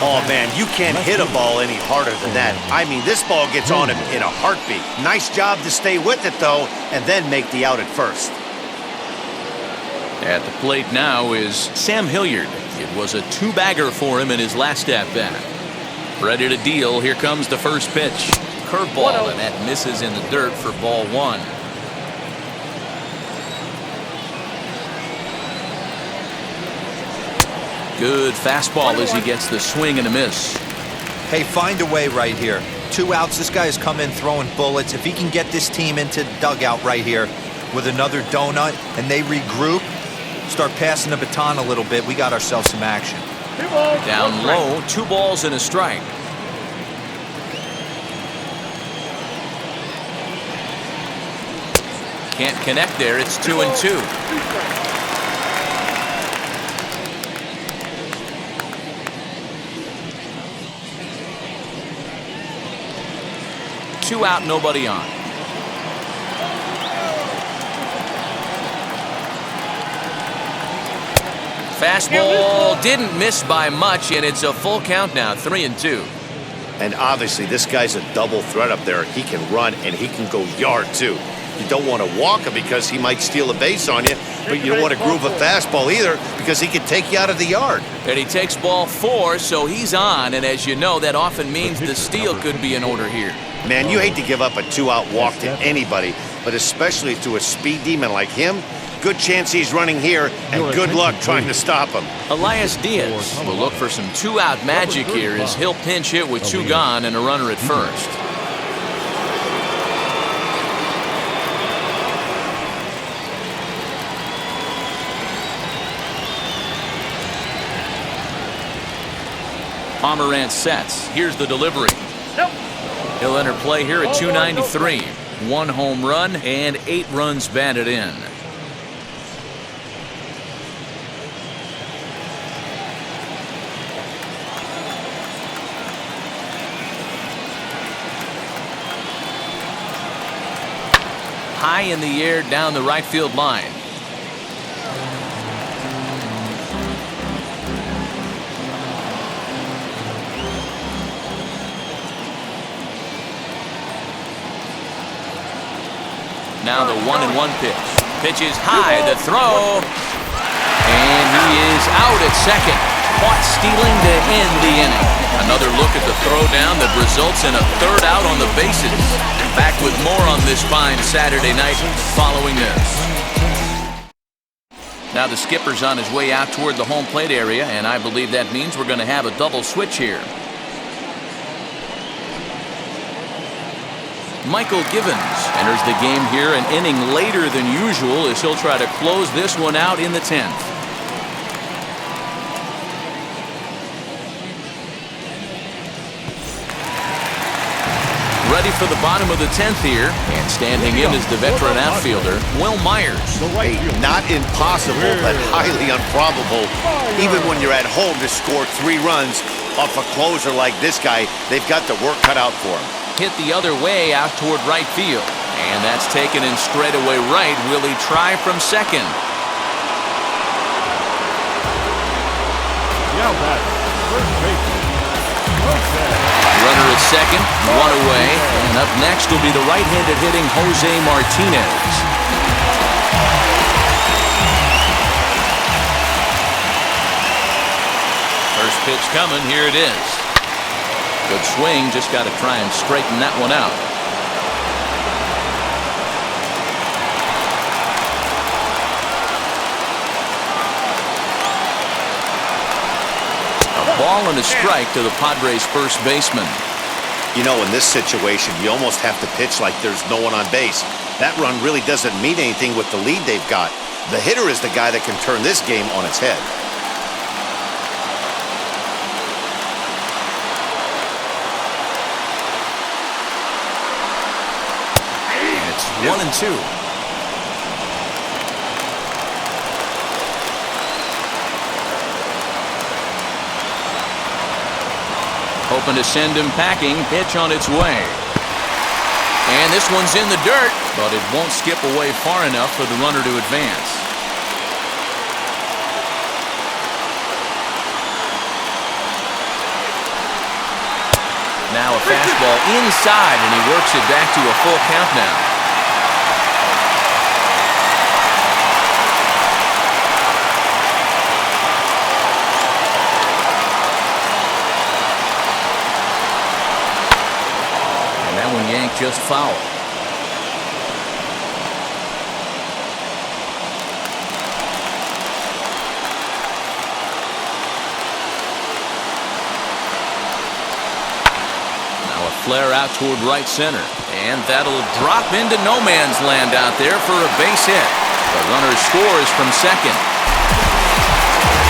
Oh, man, you can't hit a ball any harder than that. I mean, this ball gets on him in a heartbeat. Nice job to stay with it, though, and then make the out at first. At the plate now is Sam Hilliard. It was a 2-bagger for him in his last at-bat. Ready to deal. Here comes the first pitch. Curveball, and that misses in the dirt for ball 1. Good fastball as he gets the swing and a miss. Hey, find a way right here. 2 outs. This guy has come in throwing bullets. If he can get this team into the dugout right here with another donut and they regroup, start passing the baton a little bit, we got ourselves some action. Down low, 2 balls and a strike. Can't connect there. It's 2-2. Two out, nobody on. Fastball didn't miss by much, and it's a full count now, 3-2. And obviously, this guy's a double threat up there. He can run, and he can go yard, too. You don't want to walk him because he might steal a base on you, but you don't want to groove a fastball either because he could take you out of the yard. And he takes ball 4, so he's on, and as you know, that often means the steal could be in order here. Man, you hate to give up a 2-out walk to anybody, but especially to a speed demon like him. good chance he's running here, and good luck trying to stop him. Elias Diaz will look for some two-out magic here as he'll pinch hit with two gone and a runner at first. Pomerantz sets. Here's the delivery. Nope. He'll enter play here at 293. 1 home run and 8 runs batted in. High in the air down the right field line. Now the 1-1 pitch. Pitch is high, the throw. And he is out at second. Caught stealing to end the inning. Another look at the throw down that results in a third out on the bases. Back with more on this fine Saturday night following this. Now the skipper's on his way out toward the home plate area, and I believe that means we're going to have a double switch here. Michael Givens enters the game here an inning later than usual as he'll try to close this one out in the 10th. Ready for the bottom of the 10th here, and standing in is the veteran outfielder, Will Myers. Hey, not impossible, but highly improbable. Even when you're at home to score 3 runs off a closer like this guy, they've got the work cut out for him. Hit the other way out toward right field. And that's taken in straightaway right. Will he try from second? Now back, first baseman. Runner at second, 1 away. And up next will be the right-handed hitting Jose Martinez. First pitch coming, here it is. Good swing, just got to try and straighten that one out. A ball and a strike to the Padres' first baseman. You know, in this situation, you almost have to pitch like there's no one on base. That run really doesn't mean anything with the lead they've got. The hitter is the guy that can turn this game on its head. And it's 1-2. Hoping to send him packing. Pitch on its way. And this one's in the dirt, but it won't skip away far enough for the runner to advance. Now a fastball inside, and he works it back to a full count now. Yank just foul. Now a flare out toward right center, and that'll drop into no man's land out there for a base hit. The runner scores from second.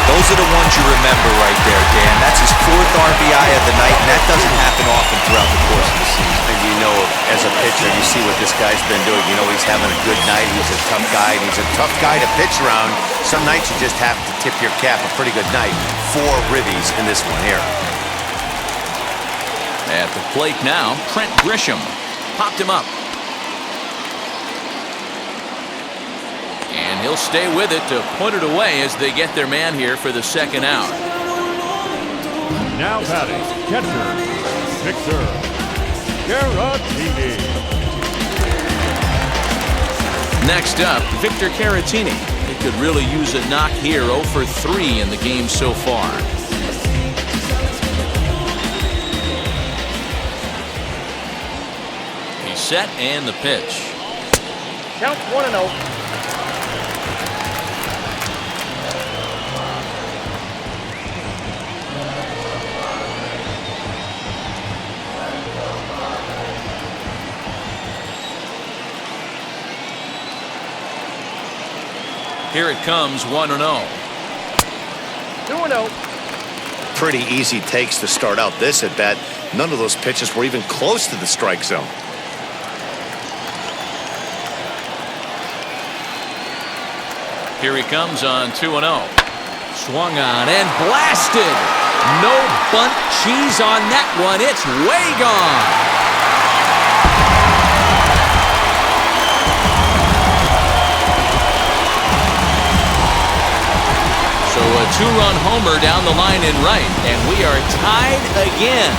Those are the ones you remember right there, Dan. That's his 4th RBI of the night, and that doesn't happen often throughout the course of the season. And you know, as a pitcher, you see what this guy's been doing. You know he's having a good night. He's a tough guy, and he's a tough guy to pitch around. Some nights you just have to tip your cap. A pretty good night. 4 ribbies in this one here. At the plate now, Trent Grisham popped him up. And he'll stay with it to put it away as they get their man here for the second out. Now batting, catcher, Victor Caratini. Next up, Victor Caratini. He could really use a knock here. 0 for 3 in the game so far. He's set and the pitch. Count 1-0. Here it comes, 1-0. 2-0. Pretty easy takes to start out this at bat. None of those pitches were even close to the strike zone. Here he comes on 2-0. Swung on and blasted. No bunt cheese on that one. It's way gone. So a two-run homer down the line in right, and we are tied again.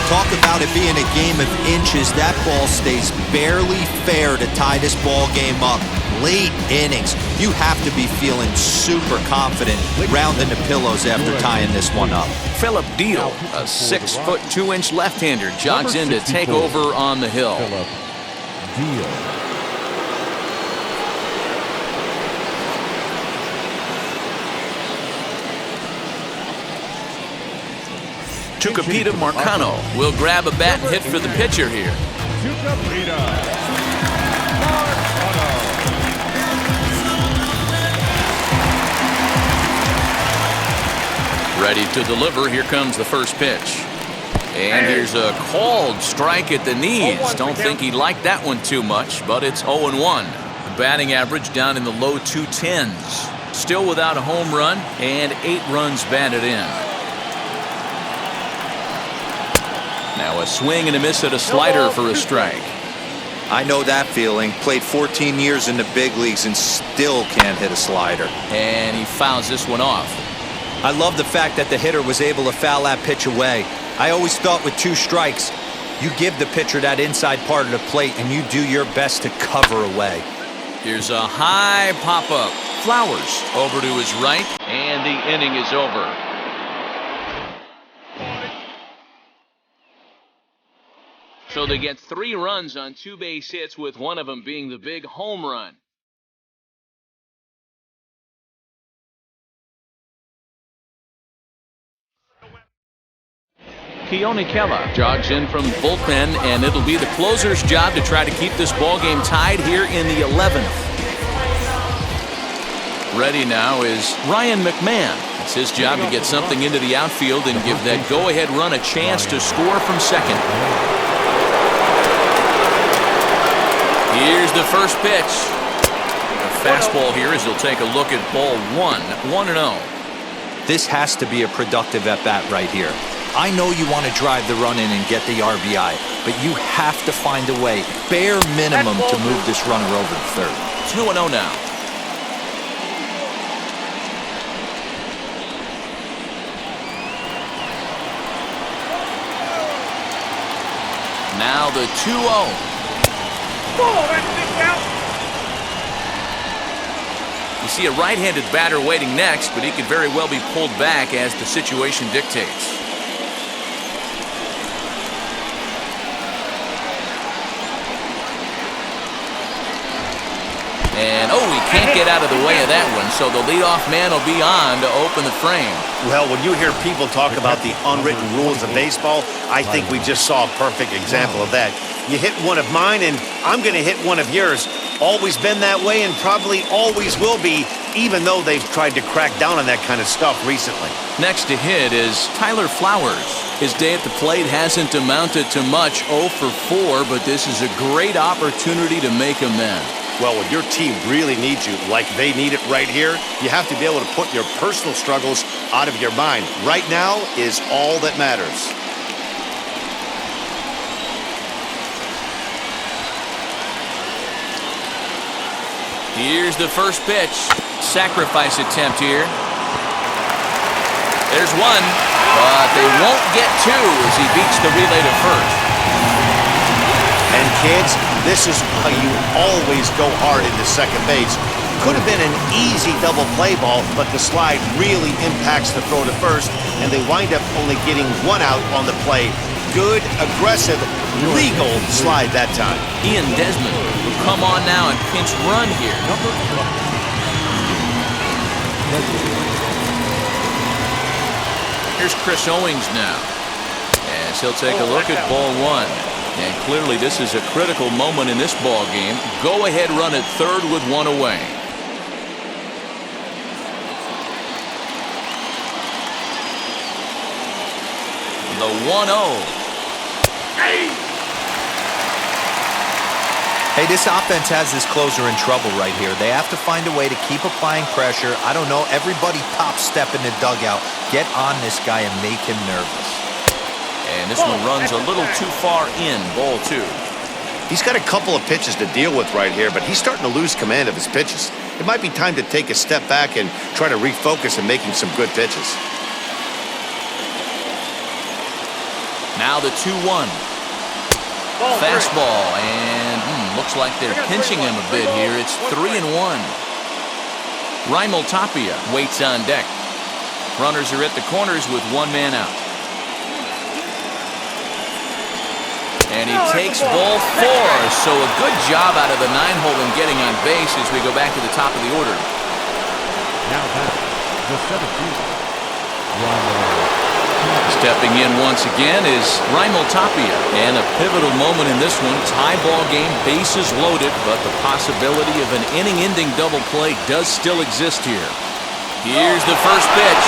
Talk about it being a game of inches. That ball stays barely fair to tie this ball game up. Late innings. You have to be feeling super confident rounding the pillows after tying this one up. Philip Deal, a 6-foot 2-inch left-hander, jogs in to take over on the hill. Philip Deal. Tucupita Marcano will grab a bat and hit for the pitcher here. Tucupita Marcano. Ready to deliver. Here comes the first pitch. And here's a called strike at the knees. Don't think he liked that one too much, but it's 0-1. Batting average down in the low 210s. Still without a home run and 8 runs batted in. Now a swing and a miss at a slider for a strike. I know that feeling. Played 14 years in the big leagues and still can't hit a slider. And he fouls this one off. I love the fact that the hitter was able to foul that pitch away. I always thought with 2 strikes, you give the pitcher that inside part of the plate and you do your best to cover away. Here's a high pop-up. Flowers over to his right, and the inning is over. So they get 3 runs on 2 base hits, with one of them being the big home run. Keone Kela jogs in from the bullpen, and it'll be the closer's job to try to keep this ballgame tied here in the 11th. Ready now is Ryan McMahon. It's his job to get something into the outfield and give that go-ahead run a chance to score from second. Here's the first pitch. A fastball here as he'll take a look at ball 1, 1-0. This has to be a productive at-bat right here. I know you want to drive the run in and get the RBI, but you have to find a way, bare minimum, to move this runner over to third. 2-0 now. Now the 2-0. You see a right-handed batter waiting next, but he could very well be pulled back as the situation dictates. And, oh, he can't get out of the way of that one, so the leadoff man will be on to open the frame. Well, when you hear people talk about the unwritten rules of baseball, I think we just saw a perfect example of that. You hit one of mine, and I'm going to hit one of yours. Always been that way and probably always will be, even though they've tried to crack down on that kind of stuff recently. Next to hit is Tyler Flowers. His day at the plate hasn't amounted to much, 0 for 4, but this is a great opportunity to make amends. Well, when your team really needs you, like they need it right here, you have to be able to put your personal struggles out of your mind. Right now is all that matters. Here's the first pitch. Sacrifice attempt here. There's one, but they won't get 2 as he beats the relay to first. And kids, this is why you always go hard into second base. Could have been an easy double play ball, but the slide really impacts the throw to first, and they wind up only getting one out on the play. Good, aggressive, legal slide that time. Ian Desmond will come on now and pinch run here. Here's Chris Owings now, as he'll take a look at ball one. And clearly this is a critical moment in this ball game. Go ahead run at third with one away. The 1-0. Hey, this offense has this closer in trouble right here. They have to find a way to keep applying pressure. I don't know, everybody pop step in the dugout. Get on this guy and make him nervous. And this one runs a little too far in, ball two. He's got a couple of pitches to deal with right here, but he's starting to lose command of his pitches. It might be time to take a step back and try to refocus on making some good pitches. Now the 2-1. Fastball, and looks like they're pinching him a bit here. It's 3-1. Raimel Tapia waits on deck. Runners are at the corners with one man out. And he takes ball four. So a good job out of the 9-hole in getting on base as we go back to the top of the order. Now back, the 17th. Stepping in once again is Raimel Tapia. And a pivotal moment in this one. Tie ball game, bases loaded, but the possibility of an inning-ending double play does still exist here. Here's the first pitch.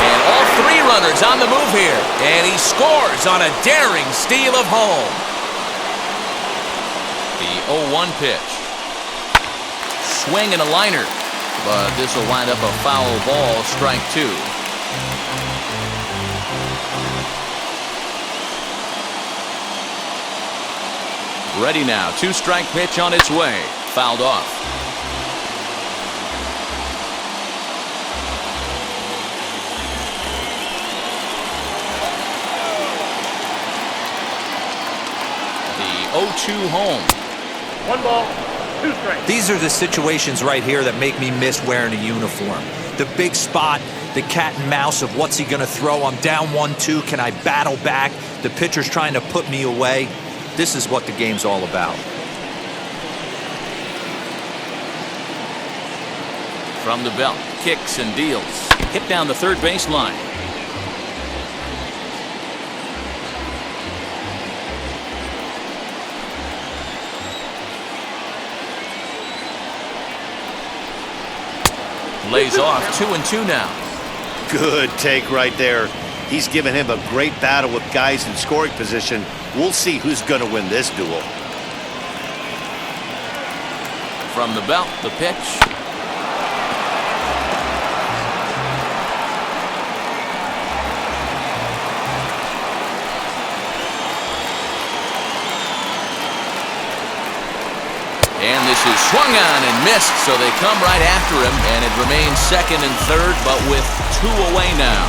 And all three runners on the move here. And he scores on a daring steal of home. The 0-1 pitch. Swing and a liner. But this will wind up a foul ball, strike two. Ready now. Two-strike pitch on its way. Fouled off. The 0-2 home. 1 ball, 2 strikes. These are the situations right here that make me miss wearing a uniform. The big spot, the cat and mouse of what's he going to throw. I'm down 1-2. Can I battle back? The pitcher's trying to put me away. This is what the game's all about. From the belt, kicks and deals. Hit down the third base line. Lays off 2-2 now. Good take right there. He's given him a great battle with guys in scoring position. We'll see who's going to win this duel. From the belt, the pitch. And this is swung on and missed, so they come right after him, and it remains second and third, but with 2 away now.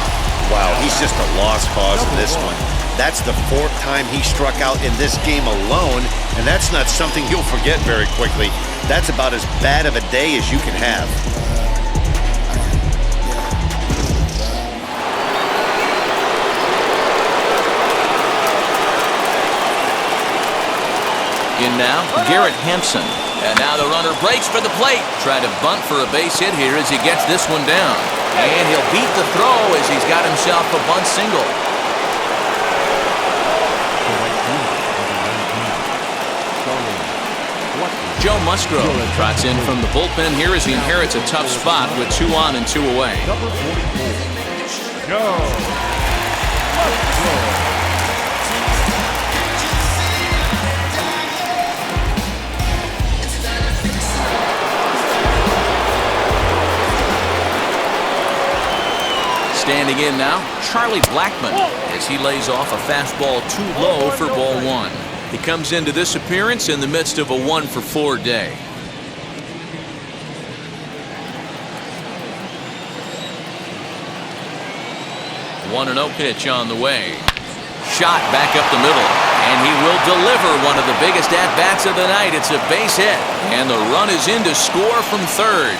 Wow, he's just a lost cause in this one. That's the 4th time he struck out in this game alone, and that's not something you'll forget very quickly. That's about as bad of a day as you can have. In now, Garrett Hampson. And now the runner breaks for the plate. Try to bunt for a base hit here as he gets this one down. And he'll beat the throw as he's got himself a bunt single. Joe Musgrove trots in from the bullpen here as he inherits a tough spot with 2 on and 2 away. Number 44, Joe Musgrove. Standing in now, Charlie Blackmon, as he lays off a fastball too low for ball 1. He comes into this appearance in the midst of a 1-for-4 day. The 1-0 pitch on the way. Shot back up the middle. And he will deliver one of the biggest at-bats of the night. It's a base hit. And the run is in to score from third.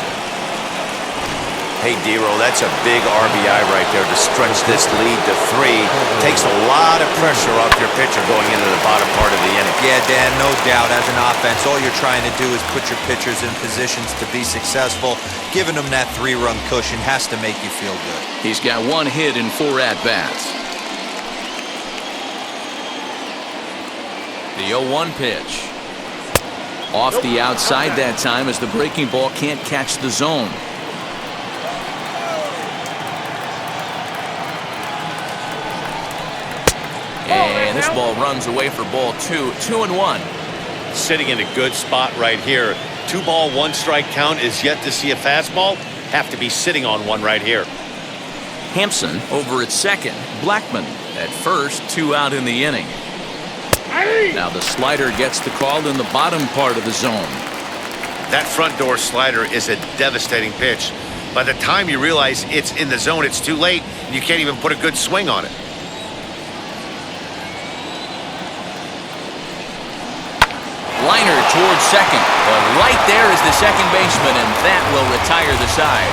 Hey, Dero, that's a big RBI right there to stretch this lead to 3. Takes a lot of pressure off your pitcher going into the bottom part of the inning. Yeah, Dan, no doubt. As an offense, all you're trying to do is put your pitchers in positions to be successful. Giving them that 3-run cushion has to make you feel good. He's got 1 hit in 4 at-bats. The 0-1 pitch. Off the outside that time as the breaking ball can't catch the zone. And this ball runs away for ball 2. 2-1. Sitting in a good spot right here. 2-ball, 1-strike count is yet to see a fastball. Have to be sitting on one right here. Hampson over at second. Blackman at first. 2 out in the inning. Now the slider gets the call in the bottom part of the zone. That front door slider is a devastating pitch. By the time you realize it's in the zone, it's too late. You can't even put a good swing on it. Liner towards second, but right there is the second baseman, and that will retire the side.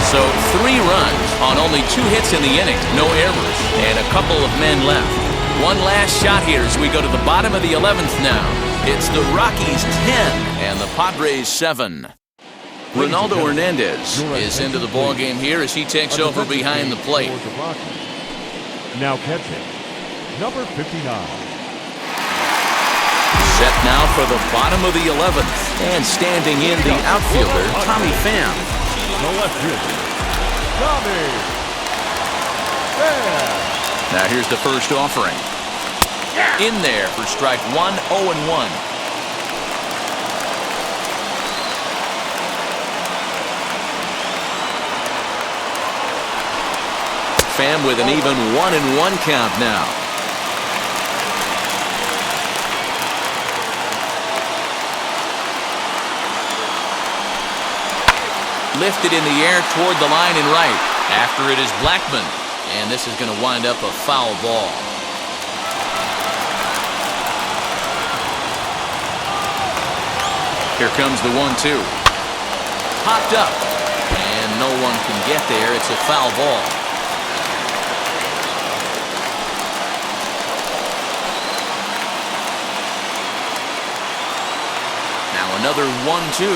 So 3 runs on only 2 hits in the inning, no errors, and a couple of men left. One last shot here as we go to the bottom of the 11th now. It's the Rockies 10 and the Padres 7. Ronaldo Hernandez is into the ballgame here as he takes over behind the plate. Now catching, number 59. Set now for the bottom of the 11th. And standing in the outfielder, Tommy Pham. The left fielder, Tommy Pham. Now here's the first offering. In there for strike 1, 0-1. Pham with an even 1-1 count now. Lifted in the air toward the line and right. After it is Blackman. And this is going to wind up a foul ball. Here comes the 1-2. Popped up. And no one can get there. It's a foul ball. Now another 1-2.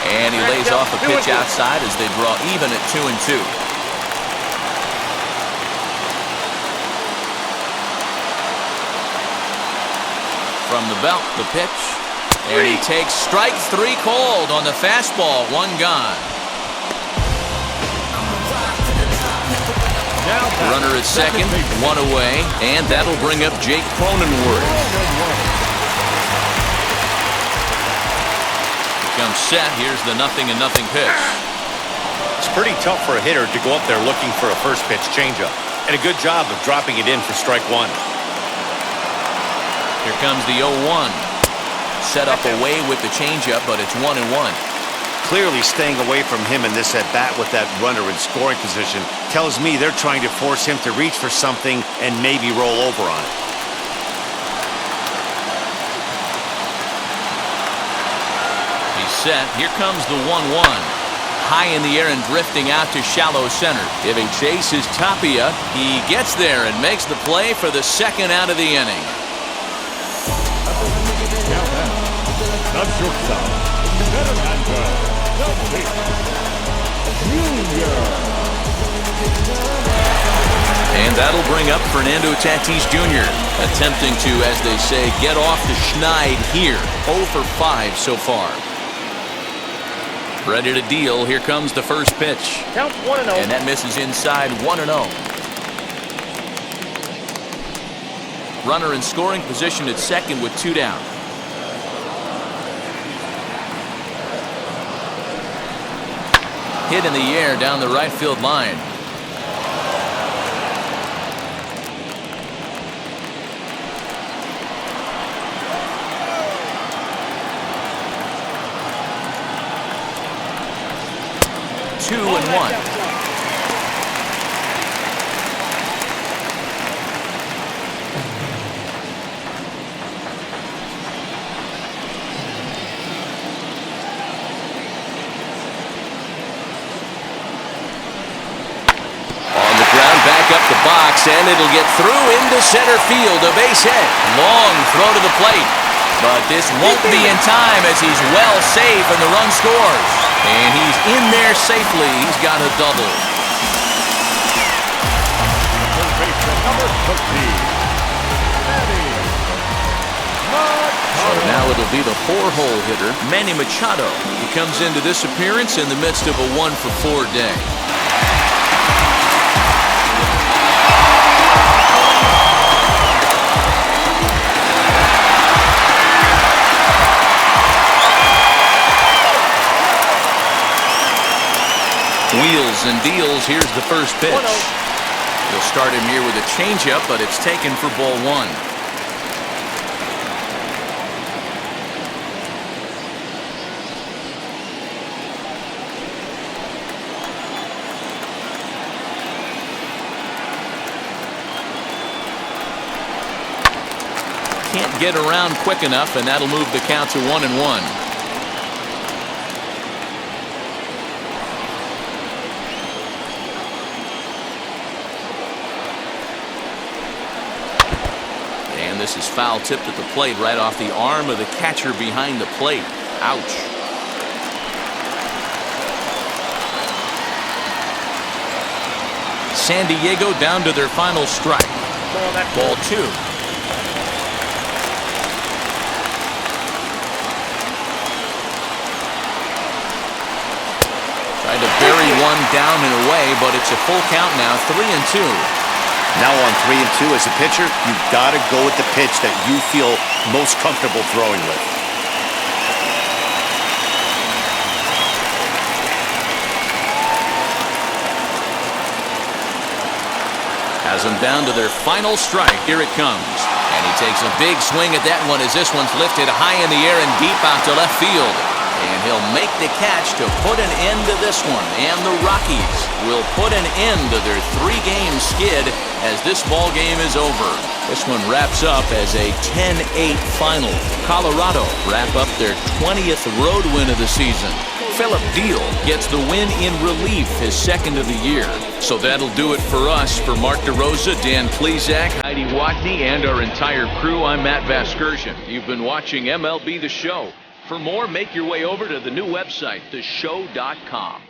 And he lays off a pitch outside as they draw even at 2-2. From the belt, the pitch. And he takes strike 3 called on the fastball. 1 gone. Runner at second, 1 away. And that'll bring up Jake Cronenworth. Comes set. Here's the 0-0 pitch. It's pretty tough for a hitter to go up there looking for a first pitch changeup. And a good job of dropping it in for strike 1. Here comes the 0-1. Set up away with the changeup, but it's 1-1. Clearly staying away from him in this at-bat with that runner in scoring position tells me they're trying to force him to reach for something and maybe roll over on it. Set. Here comes the 1-1. High in the air and drifting out to shallow center. Giving chase is Tapia. He gets there and makes the play for the 2nd out of the inning. The shortstop, Fernando Tatís Jr. And that'll bring up Fernando Tatís Jr. attempting to, as they say, get off the schneid here. 0 for 5 so far. Ready to deal. Here comes the first pitch. Count 1-0. And that misses inside. 1-0. Runner in scoring position at second with 2 down. Hit in the air down the right field line. Two and 1. up the box, and it'll get through into center field. A base hit. Long throw to the plate. But this won't be in time as he's well safe and the run scores. And he's in there safely. He's got a double. Third baseman, number 13. So now it'll be the 4-hole hitter, Manny Machado. He comes into this appearance in the midst of a 1-for-4 day. Wheels and deals. Here's the first pitch. He'll start him here with a changeup, but it's taken for ball 1. Can't get around quick enough, and that'll move the count to 1-1. And this is foul tipped at the plate right off the arm of the catcher behind the plate. Ouch. San Diego down to their final strike. Ball 2. Tried to bury one down and away, but it's a full count now, 3-2. Now on 3-2 as a pitcher, you've got to go with the pitch that you feel most comfortable throwing with. Has them down to their final strike. Here it comes. And he takes a big swing at that one as this one's lifted high in the air and deep out to left field. And he'll make the catch to put an end to this one. And the Rockies will put an end to their 3-game skid as this ball game is over. This one wraps up as a 10-8 final. Colorado wrap up their 20th road win of the season. Philip Deal gets the win in relief, his second of the year. So that'll do it for us. For Mark DeRosa, Dan Plesac, Heidi Watney, and our entire crew, I'm Matt Vasgersian. You've been watching MLB The Show. For more, make your way over to the new website, theshow.com.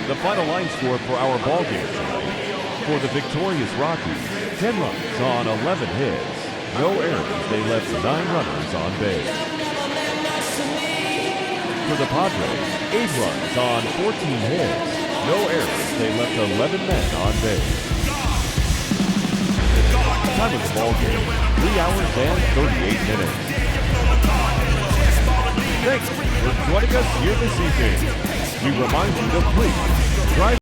The final line score for our ball game tonight. For the victorious Rockies, 10 runs on 11 hits. No errors, they left 9 runners on base. For the Padres, 8 runs on 14 hits. No errors, they left 11 men on base. Time of the ball game, 3 hours and 38 minutes. Thanks for joining us here this evening. We remind you to please drive